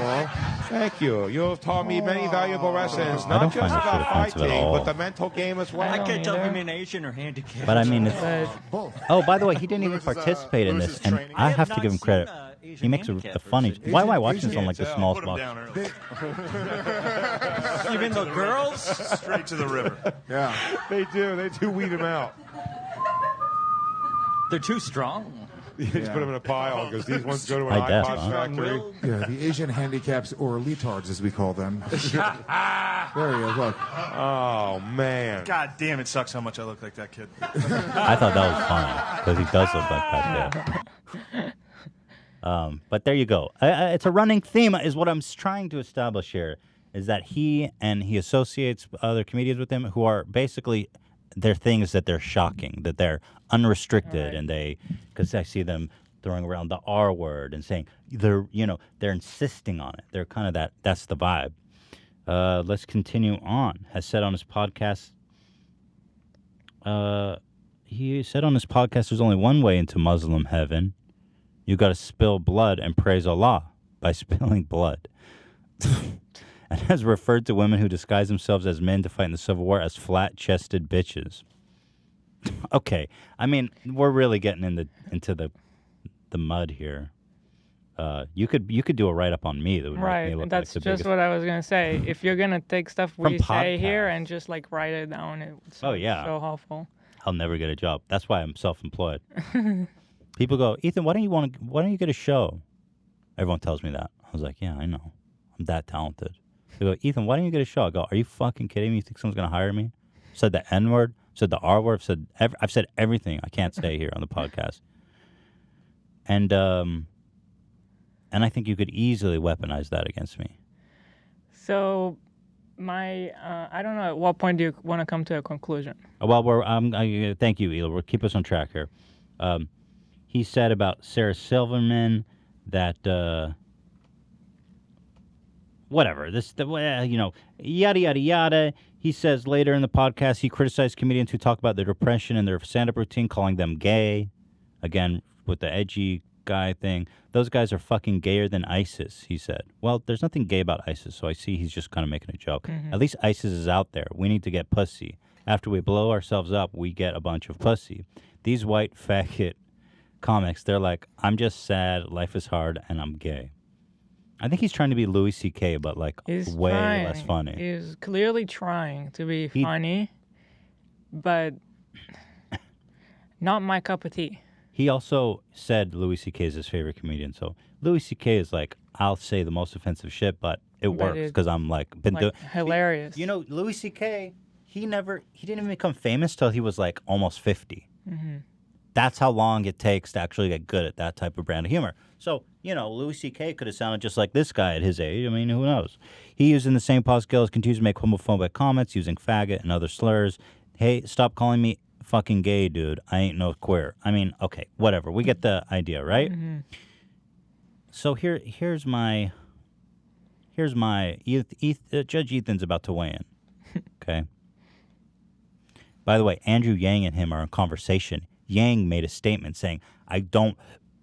Thank you. You have taught me many valuable lessons, I not don't just find this shit about offensive at fighting, all. but the mental game as well. I can't tell if you mean Asian or handicapped. But I mean, it's... Oh, by the way, he didn't even participate in this, and I have to give him credit. He makes a funny... Why am I watching this on like the smallest box? You mean the girls? Straight to the river. Yeah. They do weed him out. They're too strong. You just put them in a pile because these ones go to an I guess, iPod huh? factory. Yeah, the Asian handicaps, or leotards as we call them. There he is, look. Oh, man. God damn, it sucks how much I look like that kid. I thought that was funny, because he does look like that, yeah. But there you go. It's a running theme, is what I'm trying to establish here, is that he associates other comedians with him who are basically, their things that they're shocking, that they're unrestricted, and because I see them throwing around the R word and saying, they're insisting on it. They're kind of that's the vibe. Let's continue on. Has said on his podcast, there's only one way into Muslim heaven. You got to spill blood and praise Allah by spilling blood. And has referred to women who disguise themselves as men to fight in the Civil War as flat-chested bitches. Okay, I mean, we're really getting into the mud here. You could do a write-up on me that would make me look That's like the just biggest... what I was gonna say. If you're gonna take stuff we From say here podcasts. and just like write it down, it's Oh, yeah. so helpful. I'll never get a job. That's why I'm self-employed. People go, Ethan, why don't you get a show? Everyone tells me that. I was like, yeah, I know. I'm that talented. They go, Ethan, why don't you get a show? I go, are you fucking kidding me? You think someone's going to hire me? Said the N-word, said the R-word, I've said everything. I can't stay here on the podcast. And I think you could easily weaponize that against me. So, I don't know. At what point do you want to come to a conclusion? Well, thank you, Hila. We'll keep us on track here. He said about Sarah Silverman that whatever yada yada yada. He says later in the podcast he criticized comedians who talk about their depression and their stand-up routine, calling them gay. Again, with the edgy guy thing, those guys are fucking gayer than ISIS. He said, well, there's nothing gay about ISIS, so I see he's just kind of making a joke. At least ISIS is out there. We need to get pussy. After we blow ourselves up, we get a bunch of pussy. These white faggot comics, they're like, I'm just sad, life is hard, and I'm gay. I think he's trying to be Louis C.K., but like way less funny. He's clearly trying to be funny, but not my cup of tea. He also said Louis C.K. is his favorite comedian. So Louis C.K. is like, I'll say the most offensive shit, but it works because I'm been doing hilarious. You know, Louis C.K. He didn't even become famous till he was like almost 50. Mm-hmm. That's how long it takes to actually get good at that type of brand of humor. So, Louis C.K. could have sounded just like this guy at his age. I mean, who knows? He using the same pause skills, continues to make homophobic comments using faggot and other slurs. Hey, stop calling me fucking gay, dude. I ain't no queer. I mean, okay, whatever. We get the idea, right? Mm-hmm. So here's my Judge Ethan's about to weigh in. Okay. By the way, Andrew Yang and him are in conversation. Yang made a statement saying, "I don't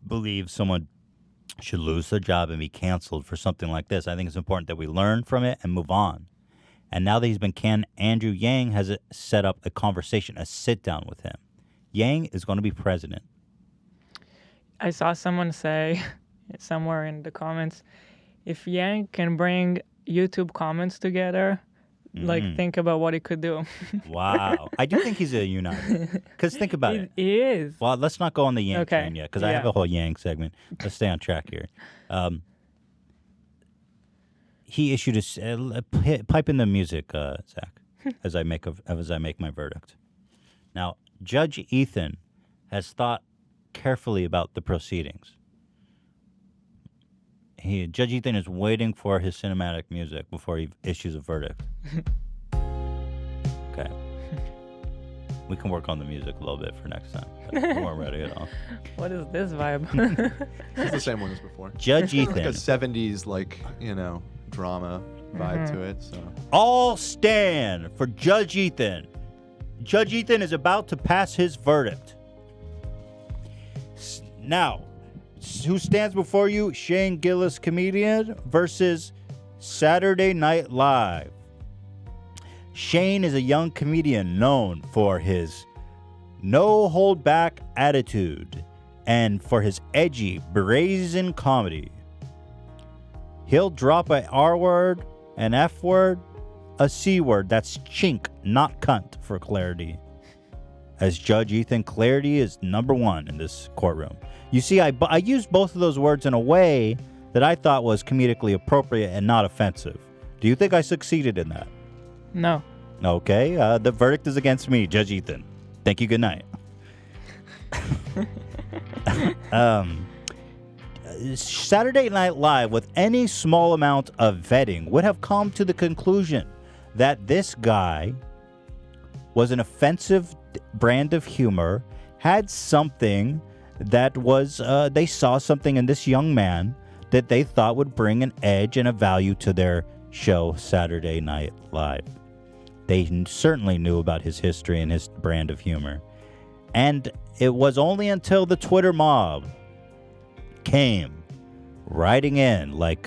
believe someone should lose their job and be canceled for something like this. I think it's important that we learn from it and move on." And now that he's been canned, Andrew Yang has set up a conversation, a sit-down with him. Yang is going to be president. I saw someone say somewhere in the comments, if Yang can bring YouTube comments together, like, think about what he could do. Wow. I do think he's a uniter. Because think about it. He is. Well, let's not go on the Yang train yet, because I have Yeah. a whole Yang segment. Let's stay on track here. He issued a pipe in the music, Zach, as I make my verdict. Now, Judge Ethan has thought carefully about the proceedings. Judge Ethan is waiting for his cinematic music before he issues a verdict. Okay. We can work on the music a little bit for next time. But we weren't ready at all. What is this vibe? It's the same one as before. Judge Ethan. Like a 70s, drama vibe to it. So All stand for Judge Ethan. Judge Ethan is about to pass his verdict. Now, who stands before you? Shane Gillis, comedian, versus Saturday Night Live. Shane is a young comedian known for his no-hold-back attitude and for his edgy, brazen comedy. He'll drop an R word, an F word, a C word. That's chink, not cunt, for clarity. As Judge Ethan, clarity is number one in this courtroom. You see, I used both of those words in a way that I thought was comedically appropriate and not offensive. Do you think I succeeded in that? No. Okay, the verdict is against me, Judge Ethan. Thank you, good night. Saturday Night Live, with any small amount of vetting, would have come to the conclusion that this guy was an offensive brand of humor, had something that was, they saw something in this young man that they thought would bring an edge and a value to their show, Saturday Night Live. They certainly knew about his history and his brand of humor. And it was only until the Twitter mob came riding in like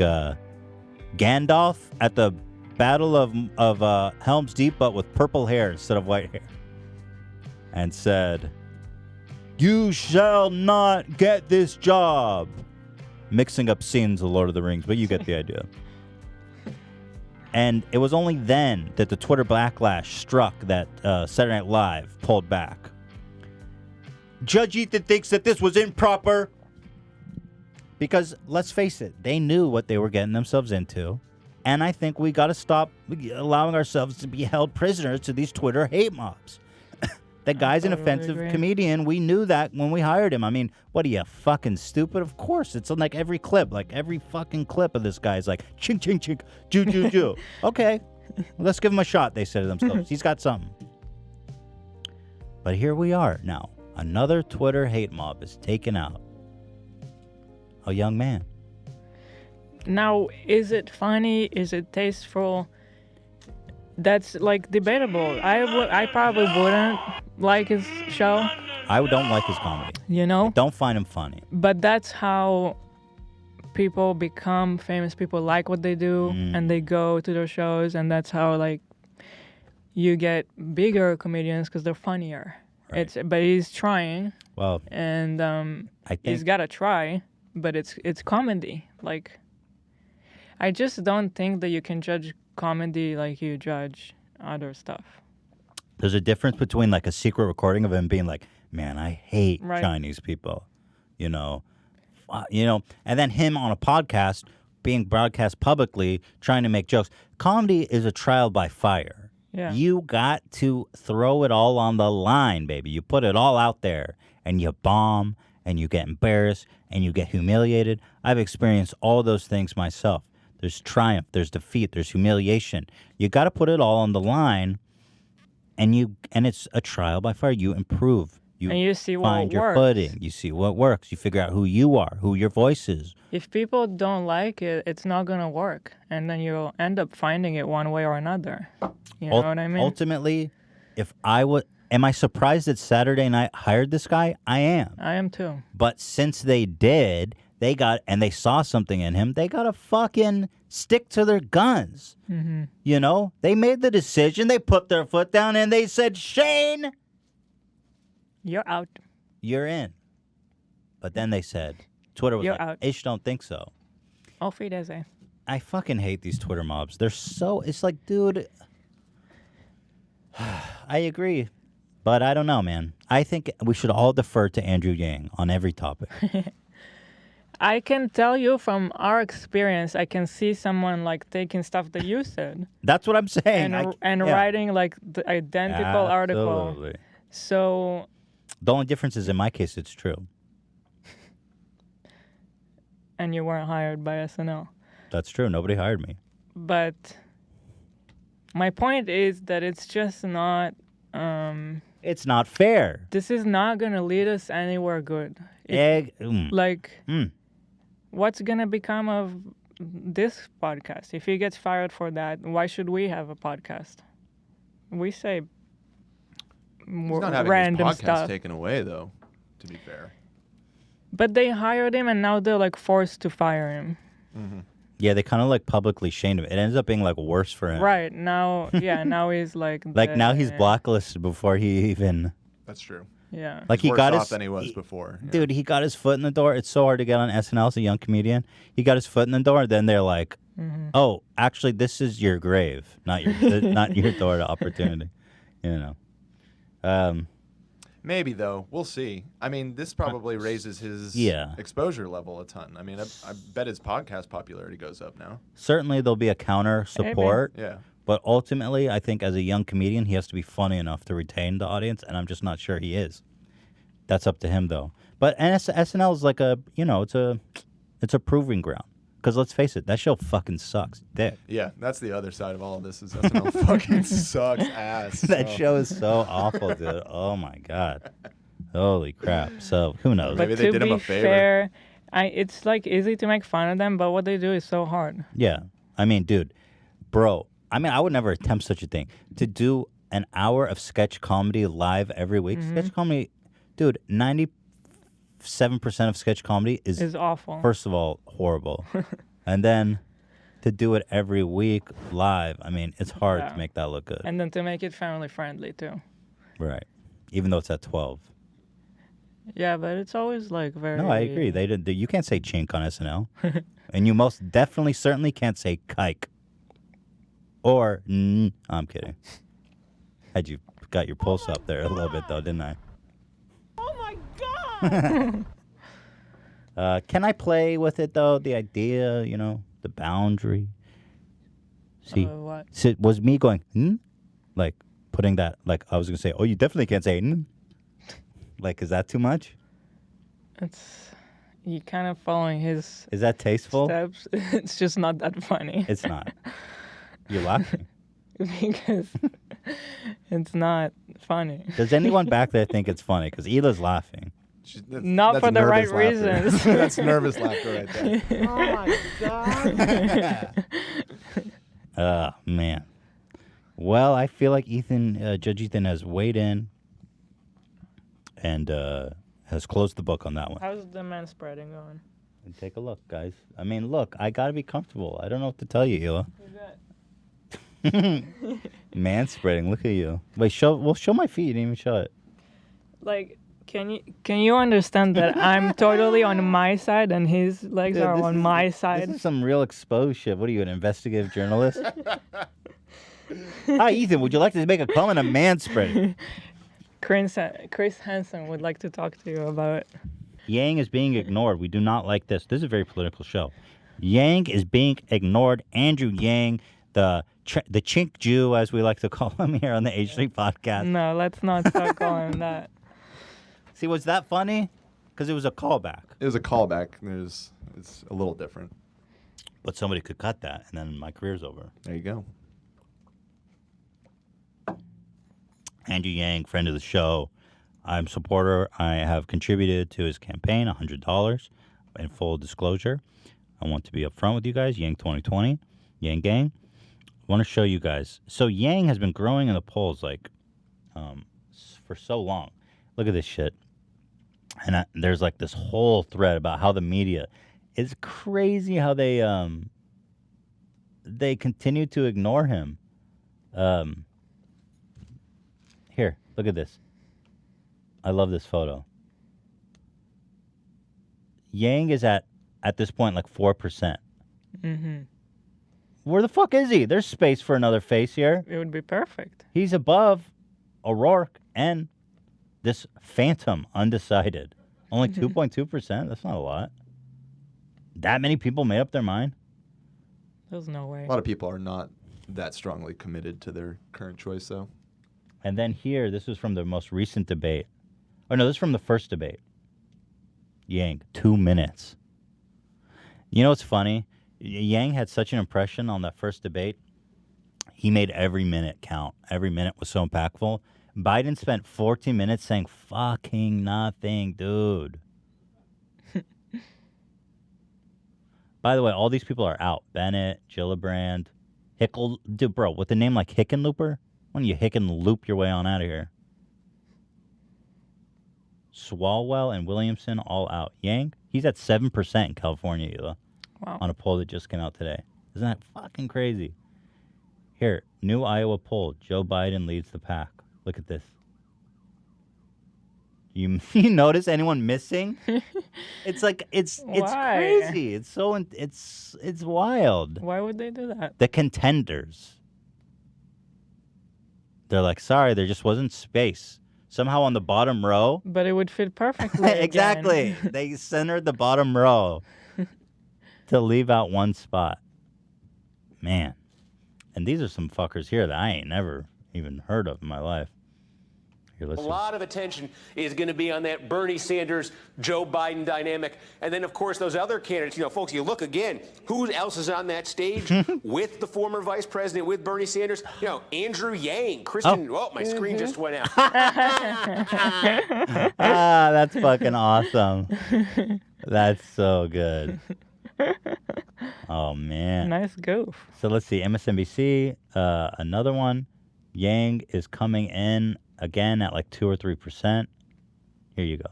Gandalf at the Battle of Helm's Deep, but with purple hair instead of white hair, and said, "You shall not get this job." Mixing up scenes of Lord of the Rings, but you get the idea. And it was only then that the Twitter backlash struck that Saturday Night Live pulled back. Judge Ethan thinks that this was improper because, let's face it, they knew what they were getting themselves into. And I think we got to stop allowing ourselves to be held prisoners to these Twitter hate mobs. That guy's an offensive comedian. We knew that when we hired him. I mean, what are you, fucking stupid? Of course. It's on like every clip. Like every fucking clip of this guy is like, ching, ching, ching, ju, ju, ju. Okay, let's give him a shot, they said to themselves. He's got something. But here we are now. Another Twitter hate mob is taken out. A young man. Now, is it funny? Is it tasteful? That's like debatable. I probably wouldn't like his show. I don't like his comedy. You know? I don't find him funny. But that's how people become famous. People like what they do and they go to their shows, and that's how like you get bigger comedians because they're funnier. Right. But he's trying. Well, and I think he's gotta try, but it's comedy. Like, I just don't think that you can judge comedy like you judge other stuff. There's a difference between like a secret recording of him being like, "Man, I hate Chinese people," you know, and then him on a podcast being broadcast publicly trying to make jokes. Comedy is a trial by fire. Yeah. You got to throw it all on the line, baby. You put it all out there and you bomb and you get embarrassed and you get humiliated. I've experienced all those things myself. There's triumph, there's defeat, there's humiliation. You got to put it all on the line. and it's a trial by fire. You improve. And you see what find your works. footing. You see what works. You figure out who you are, who your voice is. If people don't like it, it's not gonna work, and then you'll end up finding it one way or another. You know what I mean? Ultimately, if I would, am I surprised that Saturday Night hired this guy? I am. I am too. But since they did, they saw something in him. They gotta fucking stick to their guns. Mm-hmm. You know, they made the decision. They put their foot down and they said, "Shane, you're out. You're in." But then they said, Twitter was You're like, out. "Ish, don't think so." Auf Wiedersehen. I fucking hate these Twitter mobs. They're so, it's like, dude, I agree. But I don't know, man. I think we should all defer to Andrew Yang on every topic. I can tell you from our experience, I can see someone like taking stuff that you said. That's what I'm saying. And writing like the identical article. Absolutely. So The only difference is in my case, it's true. And you weren't hired by SNL. That's true. Nobody hired me. But my point is that it's just not. It's not fair. This is not gonna lead us anywhere good. What's gonna become of this podcast if he gets fired for that? Why should we have a podcast? We say He's not having random his podcast stuff. taken away, though. To be fair. But they hired him, and now they're like forced to fire him. Mm-hmm. Yeah, they kind of like publicly shamed him. It ends up being like worse for him. Right now, now he's like. Like now he's blacklisted before he even. That's true. Yeah. Like He's he worse got off his than he was before. Yeah. Dude, he got his foot in the door. It's so hard to get on SNL as a young comedian. He got his foot in the door, then they're like, "Oh, actually, this is your grave, not your door to opportunity." You know. Maybe though, we'll see. I mean, this probably raises his exposure level a ton. I mean, I bet his podcast popularity goes up now. Certainly, there'll be a counter support. Maybe. Yeah. But ultimately, I think as a young comedian, he has to be funny enough to retain the audience, and I'm just not sure he is. That's up to him, though. But SNL is like it's a proving ground. Because let's face it, that show fucking sucks dick. Yeah, that's the other side of all of this is SNL fucking sucks ass. That show is so awful, dude. Oh, my God. Holy crap. So, who knows? Maybe they did him a favor. Fair, it's like easy to make fun of them, but what they do is so hard. Yeah. I mean, dude, bro, I would never attempt such a thing. To do an hour of sketch comedy live every week, sketch comedy, dude, 97% of sketch comedy is awful. First of all, horrible. And then to do it every week live, I mean, it's hard to make that look good. And then to make it family friendly, too. Right. Even though it's at 12. Yeah, but it's always like very... No, I agree. You can't say chink on SNL. And you most definitely, certainly can't say kike. Or, I'm kidding. Had you got your pulse up there a little bit, though, didn't I? Oh my God! Can I play with it, though? The idea, the boundary? See, what? So was me going, like, putting that, like, I was going to say, oh, you definitely can't say, Like, is that too much? You kind of following his... Is that tasteful? Steps. It's just not that funny. It's not. You're laughing. Because it's not funny. Does anyone back there think it's funny? Because Hila's laughing. Not for the right reasons. That's nervous laughter right there. Oh my God! Man. Well, I feel like Judge Ethan has weighed in and has closed the book on that one. How's the manspreading going? Take a look, guys. I mean, look, I gotta be comfortable. I don't know what to tell you, Hila. Manspreading. Look at you. Wait, show my feet. You didn't even show it. Like, can you understand that I'm totally on my side and his legs are on my side? This is some real exposed shit. What are you, an investigative journalist? Hi, Ethan. Would you like to make a comment on manspreading? Chris Hansen would like to talk to you about it. Yang is being ignored. We do not like this. This is a very political show. Yang is being ignored. Andrew Yang, the chink Jew, as we like to call him here on the H3 podcast. No, let's not start calling him that. See, was that funny? Because it was a callback. It was a callback. It's a little different. But somebody could cut that, and then my career's over. There you go. Andrew Yang, friend of the show. I'm a supporter. I have contributed to his campaign, $100. In full disclosure, I want to be upfront with you guys. Yang 2020, Yang Gang. I want to show you guys. So Yang has been growing in the polls like for so long. Look at this shit. And there's like this whole thread about how the media is crazy. How they continue to ignore him. Here, look at this. I love this photo. Yang is at this point like 4%. Mm-hmm. Where the fuck is he? There's space for another face here. It would be perfect. He's above O'Rourke and this phantom undecided. Only 2.2%. That's not a lot. That many people made up their mind? There's no way. A lot of people are not that strongly committed to their current choice, though. And then here, this is from the most recent debate. Oh, no, this is from the first debate. Yang, 2 minutes. You know what's funny? Yang had such an impression on that first debate. He made every minute count. Every minute was so impactful. Biden spent 14 minutes saying fucking nothing, dude. By the way, all these people are out. Bennett, Gillibrand, Hickel. Dude, bro, with a name like Hickenlooper, why don't you Hickenloop your way on out of here? Swalwell and Williamson all out. Yang, he's at 7% in California, Hila. Wow. On a poll that just came out today. Isn't that fucking crazy? Here, new Iowa poll. Joe Biden leads the pack. Look at this. You notice anyone missing? It's like it's crazy. It's so it's wild. Why would they do that? The contenders. They're like, sorry, there just wasn't space. Somehow on the bottom row. But it would fit perfectly. Exactly. They centered the bottom row to leave out one spot. Man. And these are some fuckers here that I ain't never even heard of in my life. Here, A lot of attention is going to be on that Bernie Sanders, Joe Biden dynamic. And then, of course, those other candidates, you know, folks, you look again, who else is on that stage with the former vice president, with Bernie Sanders? You know, Andrew Yang, Kristen. Oh, my screen just went out. That's fucking awesome. That's so good. Oh, man. Nice goof. So let's see. MSNBC, another one. Yang is coming in again at like 2 or 3%. Here you go.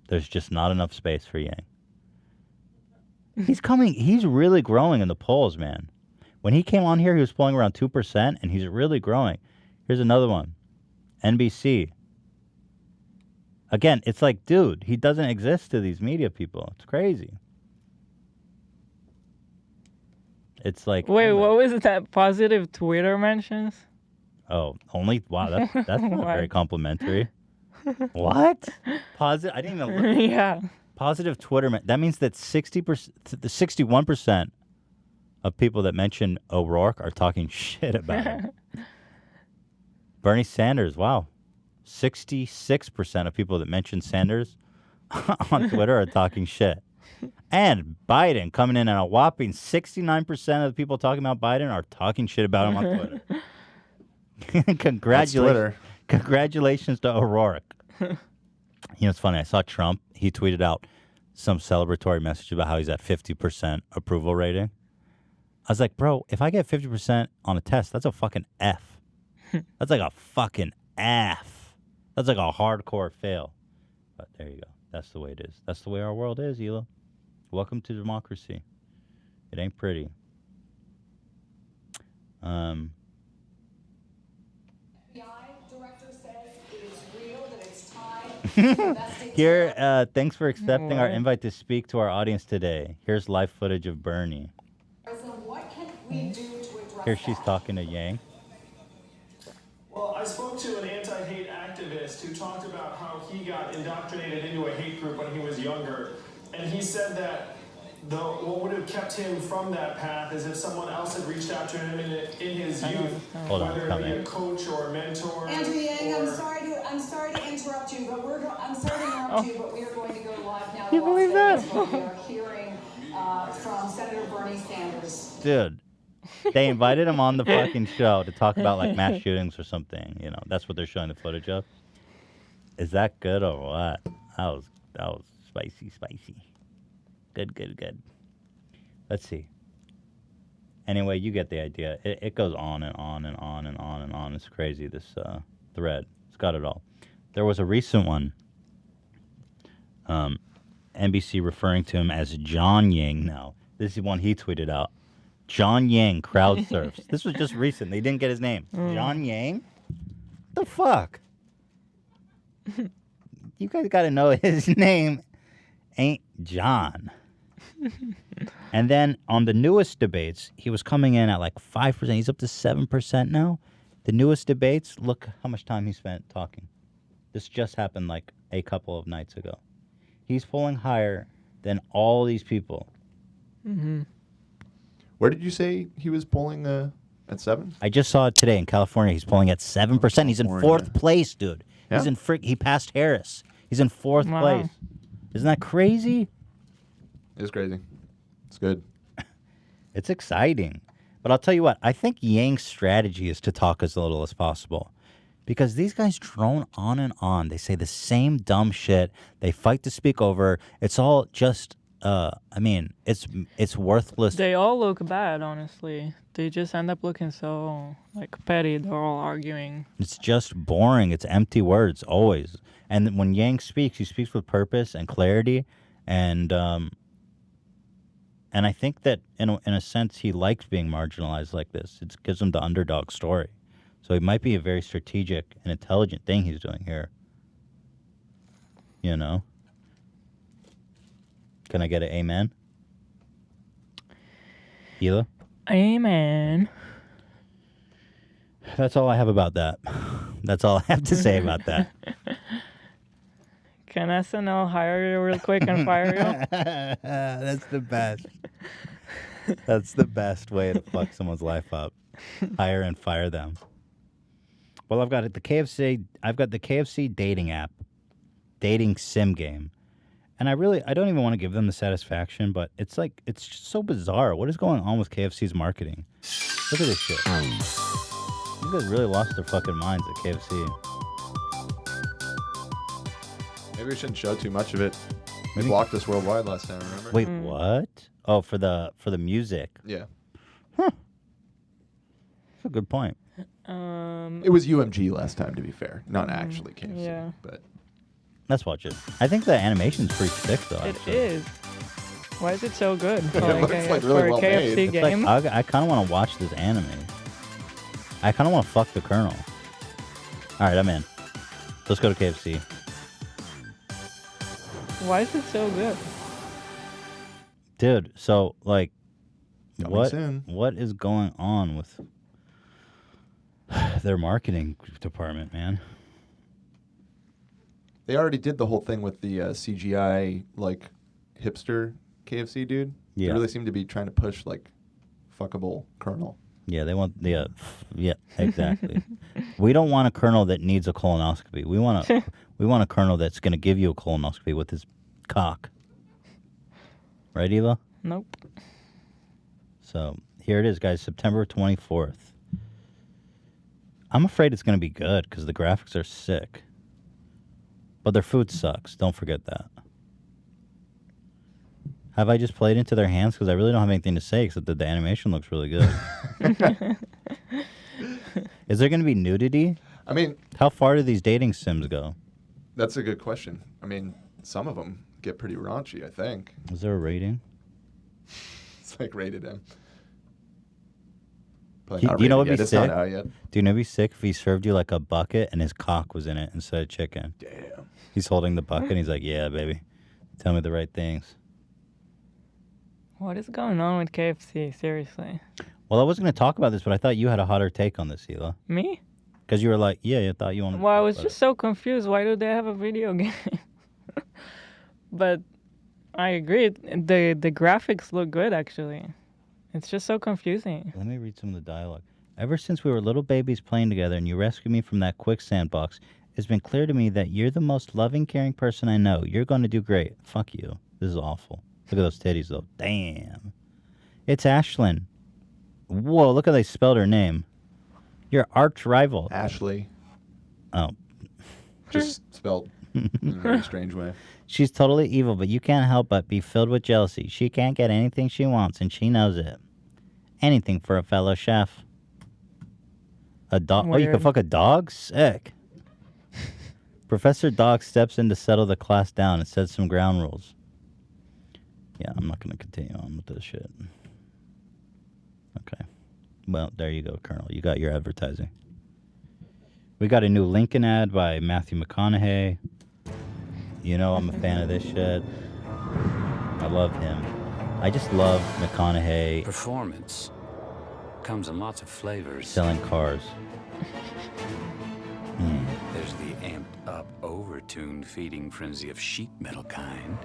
There's just not enough space for Yang. He's really growing in the polls, man. When he came on here, he was polling around 2%, and he's really growing. Here's another one. NBC. Again, it's like, dude, he doesn't exist to these media people. It's crazy. It's like... Wait, what was that positive Twitter mentions? Oh, only? Wow, that's not very complimentary. What? Positive? I didn't even look. Yeah. Positive Twitter. That means that 61% of people that mention O'Rourke are talking shit about him. Bernie Sanders, wow. 66% of people that mention Sanders on Twitter are talking shit. And Biden coming in at a whopping 69% of the people talking about Biden are talking shit about him on Twitter. Congratulations to O'Rourke. You know, it's funny. I saw Trump. He tweeted out some celebratory message about how he's at 50% approval rating. I was like, bro, if I get 50% on a test, that's a fucking F. That's like a fucking F. That's like a hardcore fail. But there you go. That's the way it is. That's the way our world is, Hila. Welcome to democracy. It ain't pretty. Here, thanks for accepting our invite to speak to our audience today. Here's live footage of Bernie. Here she's talking to Yang. Well, I spoke to an anti-hate activist who talked about how he got indoctrinated into a hate group when he was younger. And he said that what would have kept him from that path is if someone else had reached out to him in his youth, whether it be a coach or a mentor. Andrew Yang, I'm sorry to interrupt you, but we are going to go live now. You believe that? We are hearing from Senator Bernie Sanders. Dude, They invited him on the fucking show to talk about like mass shootings or something. You know, that's what they're showing the footage of. Is that good or what? That was spicy. Good. Let's see. Anyway, you get the idea. It goes on and on and on and on and on. It's crazy, this thread. It's got it all. There was a recent one. NBC referring to him as John Yang now. This is one he tweeted out. John Yang crowd surfs. This was just recent. They didn't get his name. John Yang? What the fuck? You guys got to know his name ain't John. And then on the newest debates, he was coming in at like 5%. He's up to 7% now. The newest debates, look how much time he spent talking. This just happened like a couple of nights ago. He's polling higher than all these people. Mm-hmm. Where did you say he was polling at 7? I just saw it today in California. He's polling at 7%. He's in 4th place, dude. Yeah. He's in he passed Harris. He's in 4th place. Isn't that crazy? It's crazy. It's good. It's exciting. But I'll tell you what, I think Yang's strategy is to talk as little as possible. Because these guys drone on and on. They say the same dumb shit. They fight to speak over. It's all just, it's worthless. They all look bad, honestly. They just end up looking so, petty. They're all arguing. It's just boring. It's empty words, always. And when Yang speaks, he speaks with purpose and clarity. And I think that, in a sense, he likes being marginalized like this. It gives him the underdog story. So it might be a very strategic and intelligent thing he's doing here. You know? Can I get an amen? Hila? Amen. That's all I have about that. That's all I have to say about that. Can SNL hire you real quick and fire you? That's the best. That's the best way to fuck someone's life up. Hire and fire them. Well, I've got the KFC dating app, dating sim game. And I don't even want to give them the satisfaction, but it's just so bizarre. What is going on with KFC's marketing? Look at this shit. You guys really lost their fucking minds at KFC. Maybe we shouldn't show too much of it. They blocked us worldwide last time, remember? Wait, what? Oh, for the music. Yeah. That's a good point. It was UMG last time, to be fair. Not actually KFC. Yeah. But let's watch it. I think the animation's pretty sick, though. It is. Why is it so good? It looks like really well KFC made. game? I kind of want to watch this anime. I kind of want to fuck the Colonel. All right, I'm in. Let's go to KFC. Why is it so good? Dude, so, what is going on with their marketing department, man? They already did the whole thing with the CGI, hipster KFC dude. Yeah. They really seem to be trying to push, fuckable Colonel. Yeah, they want yeah, exactly. We don't want a Colonel that needs a colonoscopy. We want a Colonel that's going to give you a colonoscopy with his cock. Right, Hila? Nope. So, here it is, guys, September 24th. I'm afraid it's going to be good because the graphics are sick. But their food sucks. Don't forget that. Have I just played into their hands? Because I really don't have anything to say except that the animation looks really good. Is there going to be nudity? I mean... How far do these dating sims go? That's a good question. I mean, some of them get pretty raunchy, I think. Is there a rating? It's rated M. Do you know what'd be sick? It's not out yet. Do you know what'd be sick if he served you a bucket and his cock was in it instead of chicken? Damn. He's holding the bucket and he's like, yeah, baby. Tell me the right things. What is going on with KFC? Seriously. Well, I wasn't going to talk about this, but I thought you had a hotter take on this, Hila. Me? Because you were like, yeah, I thought you wanted to Well, I was just so confused. Why do they have a video game? But I agree. The graphics look good, actually. It's just so confusing. Let me read some of the dialogue. Ever since we were little babies playing together and you rescued me from that quicksand box, it's been clear to me that you're the most loving, caring person I know. You're going to do great. Fuck you. This is awful. Look at those titties, though. Damn. It's Ashlyn. Whoa, look how they spelled her name. Your arch rival. Ashley. Oh. Just spelled in a very strange way. She's totally evil, but you can't help but be filled with jealousy. She can't get anything she wants, and she knows it. Anything for a fellow chef. A dog? Oh, you can fuck a dog? Sick. Professor Dog steps in to settle the class down and sets some ground rules. Yeah, I'm not going to continue on with this shit. Okay. Well, there you go, Colonel. You got your advertising. We got a new Lincoln ad by Matthew McConaughey. You know I'm a fan of this shit. I love him. I just love McConaughey. Performance comes in lots of flavors. Selling cars. There's the amped up, overtuned feeding frenzy of sheet metal kind.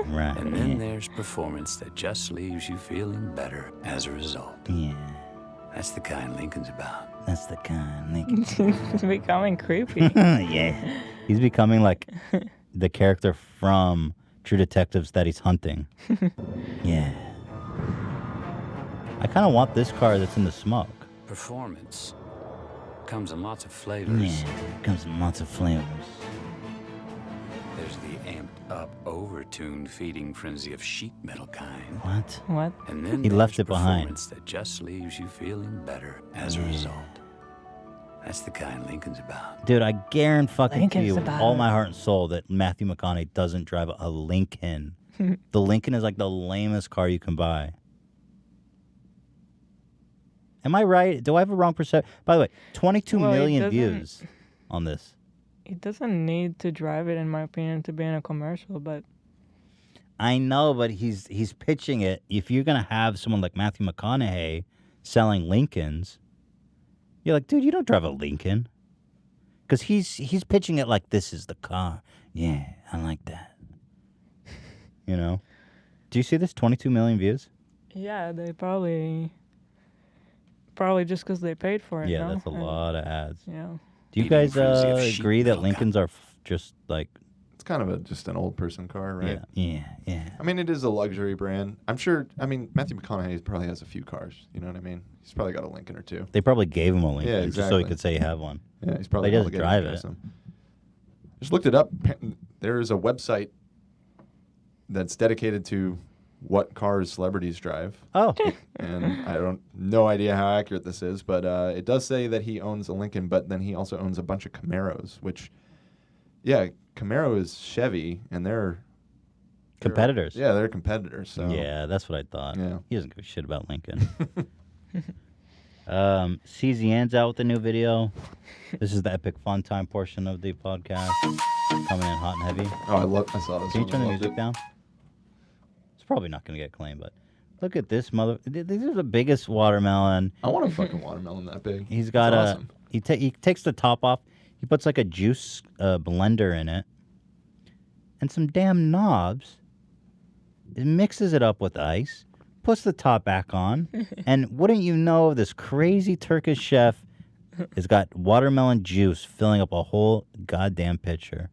Right. And then there's performance that just leaves you feeling better as a result. Yeah. That's the kind Lincoln's about. That's the kind Lincoln's It's becoming creepy. Yeah. He's becoming like the character from True Detectives that he's hunting. Yeah. I kind of want this car that's in the smoke. Performance comes in lots of flavors. Yeah, comes in lots of flavors. There's the amped up, overtuned feeding frenzy of sheet metal kind. What? What? And then He left it behind. performance that just leaves you feeling better as a result. That's the kind Lincoln's about. Dude, I guarantee fucking to Lincoln's you with about all it. my heart and soul that Matthew McConaughey doesn't drive a Lincoln. The Lincoln is like the lamest car you can buy. Am I right? Do I have a wrong perception? By the way, 22 Well, he million doesn't- views on this. He doesn't need to drive it, in my opinion, to be in a commercial, but I know, but he's pitching it. If you're gonna have someone like Matthew McConaughey selling Lincolns, you're like, dude, you don't drive a Lincoln, because he's pitching it like this is the car. Yeah, I like that. You know? Do you see this? 22 million views. yeah, they probably just because they paid for it. Yeah, no? that's a lot of ads. Yeah. Do you guys agree that Lincolns are just like? It's kind of just an old person car, right? Yeah. I mean, it is a luxury brand. I'm sure. I mean, Matthew McConaughey probably has a few cars. You know what I mean? He's probably got a Lincoln or two. They probably gave him a Lincoln Yeah, just so he exactly. could say you have one. Yeah, he's probably But he doesn't obligated to drive drive it. some. Just looked it up. There's a website that's dedicated to what cars celebrities drive. Oh. And no idea how accurate this is, but it does say that he owns a Lincoln, but then he also owns a bunch of Camaros, which, yeah, Camaro is Chevy, and they're Competitors. Yeah, they're competitors. So Yeah, that's what I thought. Yeah. He doesn't give a shit about Lincoln. CZN's out with a new video. This is the epic fun time portion of the podcast. Coming in hot and heavy. Oh, I saw this. Can you one. turn I the loved music it. down? It's probably not going to get claimed, but look at this mother. This is the biggest watermelon. I want a fucking watermelon that big. He's got That's a. awesome. He takes the top off. He puts like a juice blender in it, and some damn knobs. It mixes it up with ice, puts the top back on, and wouldn't you know, this crazy Turkish chef has got watermelon juice filling up a whole goddamn pitcher.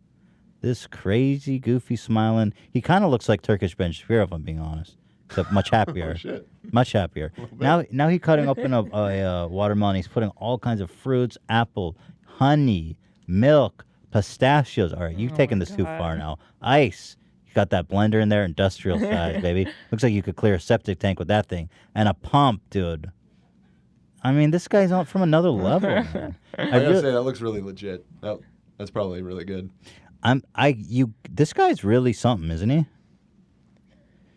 This crazy, goofy, smiling. He kind of looks like Turkish Ben Shapiro, if I'm being honest, except much happier. Oh, shit. Much happier. Now he's cutting open a watermelon. He's putting all kinds of fruits, apple, honey, milk, pistachios. All right, you've taken this too far now. Ice. You got that blender in there, industrial size, baby. Looks like you could clear a septic tank with that thing. And a pump, dude. I mean, this guy's on from another level, man. I gotta say, that looks really legit. That's probably really good. This guy's really something, isn't he?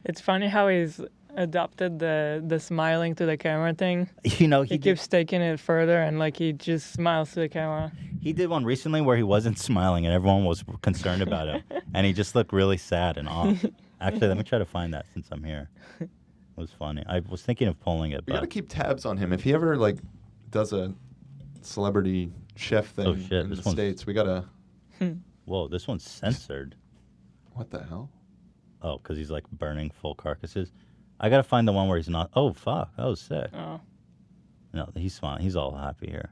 It's funny how he's adopted the smiling to the camera thing. You know, he keeps taking it further, and like he just smiles to the camera. He did one recently where he wasn't smiling and everyone was concerned about him. And he just looked really sad and off. Actually, let me try to find that since I'm here. It was funny. I was thinking of pulling it, We but gotta keep tabs on him. If he ever does a celebrity chef thing in the States, we gotta. Whoa, this one's censored. What the hell? Oh, because he's like burning full carcasses. I gotta find the one where he's not. Oh fuck, that was sick. Oh. No, he's smiling. He's all happy here.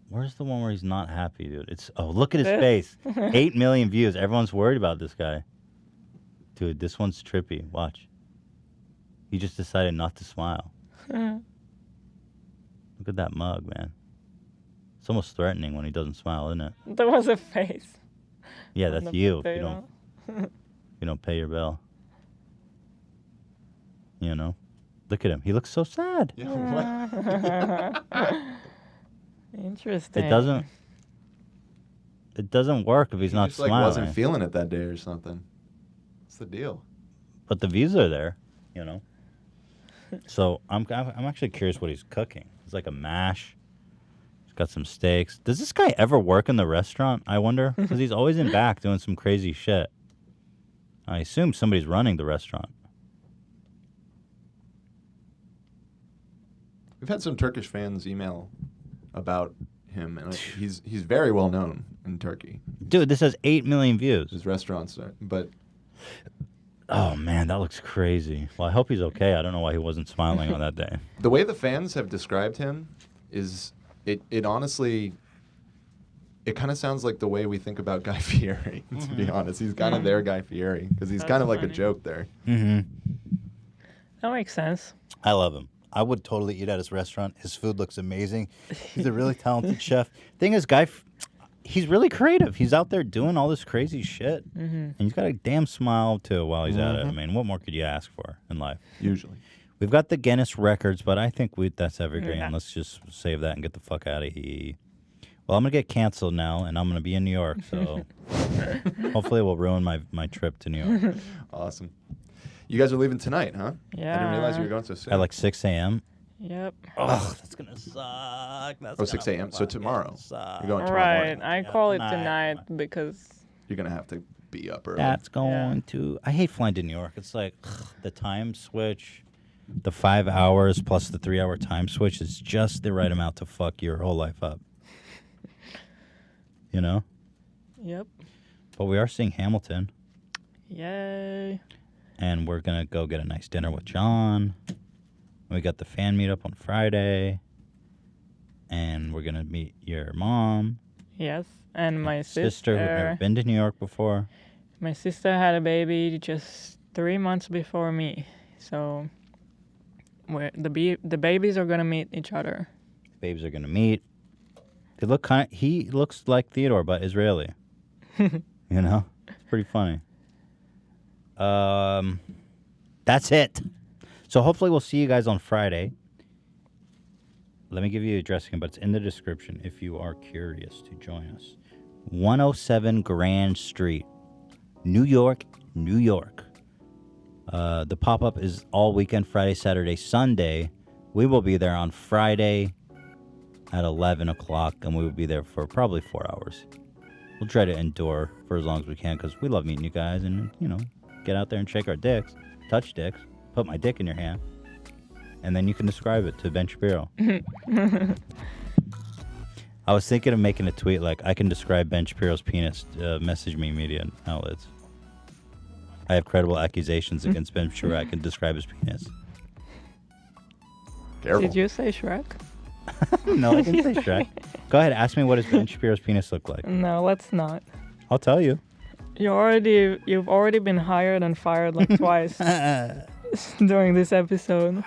Where's the one where he's not happy, dude? Look at his face. 8 million views. Everyone's worried about this guy. Dude, this one's trippy. Watch. He just decided not to smile. Look at that mug, man. It's almost threatening when he doesn't smile, isn't it? There was a face. Yeah, on that's the you. If potato. you don't pay your bill. You know? Look at him. He looks so sad. Interesting. It doesn't work if he's not just, like, smiling. wasn't feeling it that day or something. What's the deal? But the views are there, you know. So I'm actually curious what he's cooking. It's like a mash. He's got some steaks. Does this guy ever work in the restaurant? I wonder, because he's always in back doing some crazy shit. I assume somebody's running the restaurant. We've had some Turkish fans email about him, and he's very well known in Turkey. Dude, this has 8 million views. His restaurants, but oh man, that looks crazy. Well, I hope he's okay. I don't know why he wasn't smiling on that day. the way the fans have described him is it honestly. It kind of sounds like the way we think about Guy Fieri, to be honest. He's kind of their Guy Fieri, because he's kind of like a joke there. Mm-hmm. That makes sense. I love him. I would totally eat at his restaurant. His food looks amazing. He's a really talented chef. Thing is, he's really creative. He's out there doing all this crazy shit. Mm-hmm. And he's got a damn smile, too, while he's at it. I mean, what more could you ask for in life? Usually. We've got the Guinness records, but I think that's evergreen. Yeah. Let's just save that and get the fuck out of here. Well, I'm going to get canceled now, and I'm going to be in New York, so hopefully it will ruin my trip to New York. Awesome. You guys are leaving tonight, huh? Yeah. I didn't realize you were going so soon. At like 6 a.m.? Yep. Oh, that's going to suck. That's 6 a.m. So tomorrow. You're going tomorrow Right. morning. I call it tonight because You're going to have to be up early. That's going to... I hate flying to New York. It's like the time switch, the 5 hours plus the 3-hour time switch is just the right amount to fuck your whole life up. You know? Yep. But we are seeing Hamilton. Yay. And we're going to go get a nice dinner with John. We got the fan meetup on Friday. And we're going to meet your mom. Yes. And my sister who's never sister. been to New York before. My sister had a baby just 3 months before me. So the babies are going to meet each other. Babies are going to meet. They look he looks like Theodore, but Israeli. You know? It's pretty funny. That's it. So hopefully we'll see you guys on Friday. Let me give you the address again, but it's in the description if you are curious to join us. 107 Grand Street, New York, New York. The pop-up is all weekend, Friday, Saturday, Sunday. We will be there on Friday at 11 o'clock, and we will be there for probably 4 hours. We'll try to endure for as long as we can, because we love meeting you guys and, you know, get out there and shake our dicks, touch dicks, put my dick in your hand, and then you can describe it to Ben Shapiro. I was thinking of making a tweet like, I can describe Ben Shapiro's penis, message me media outlets. I have credible accusations against Ben Shapiro. I can describe his penis. Careful. Did you say Shrek? No, I didn't say Shrek. Go ahead, ask me what does Ben Shapiro's penis look like. No, let's not. I'll tell you. You've already been hired and fired like twice during this episode.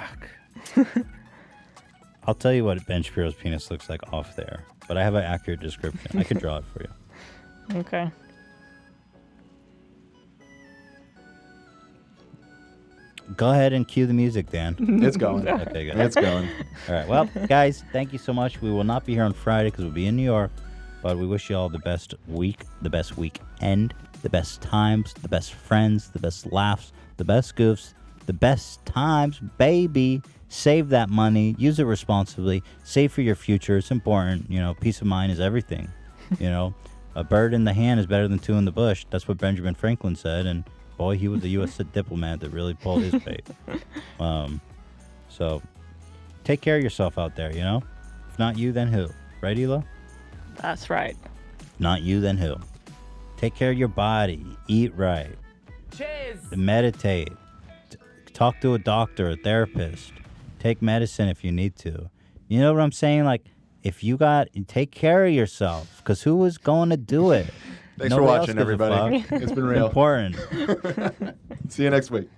I'll tell you what Ben Shapiro's penis looks like off there, but I have an accurate description. I can draw it for you. Okay. Go ahead and cue the music, Dan. It's going. Okay, good. It's going. All right. Well, guys, thank you so much. We will not be here on Friday because we'll be in New York, but we wish you all the best week, the best weekend, the best times, the best friends, the best laughs, the best goofs, the best times, baby. Save that money. Use it responsibly. Save for your future. It's important. You know, peace of mind is everything. You know, a bird in the hand is better than two in the bush. That's what Benjamin Franklin said, and boy, he was a U.S. diplomat that really pulled his weight. So, take care of yourself out there, you know? If not you, then who? Right, Hila? That's right. Not you, then who? Take care of your body. Eat right. Cheers! Meditate. Talk to a doctor, a therapist. Take medicine if you need to. You know what I'm saying? Like, take care of yourself, because who is going to do it? Thanks Nobody for else watching, gives a everybody. fuck. It's been real. Important. See you next week.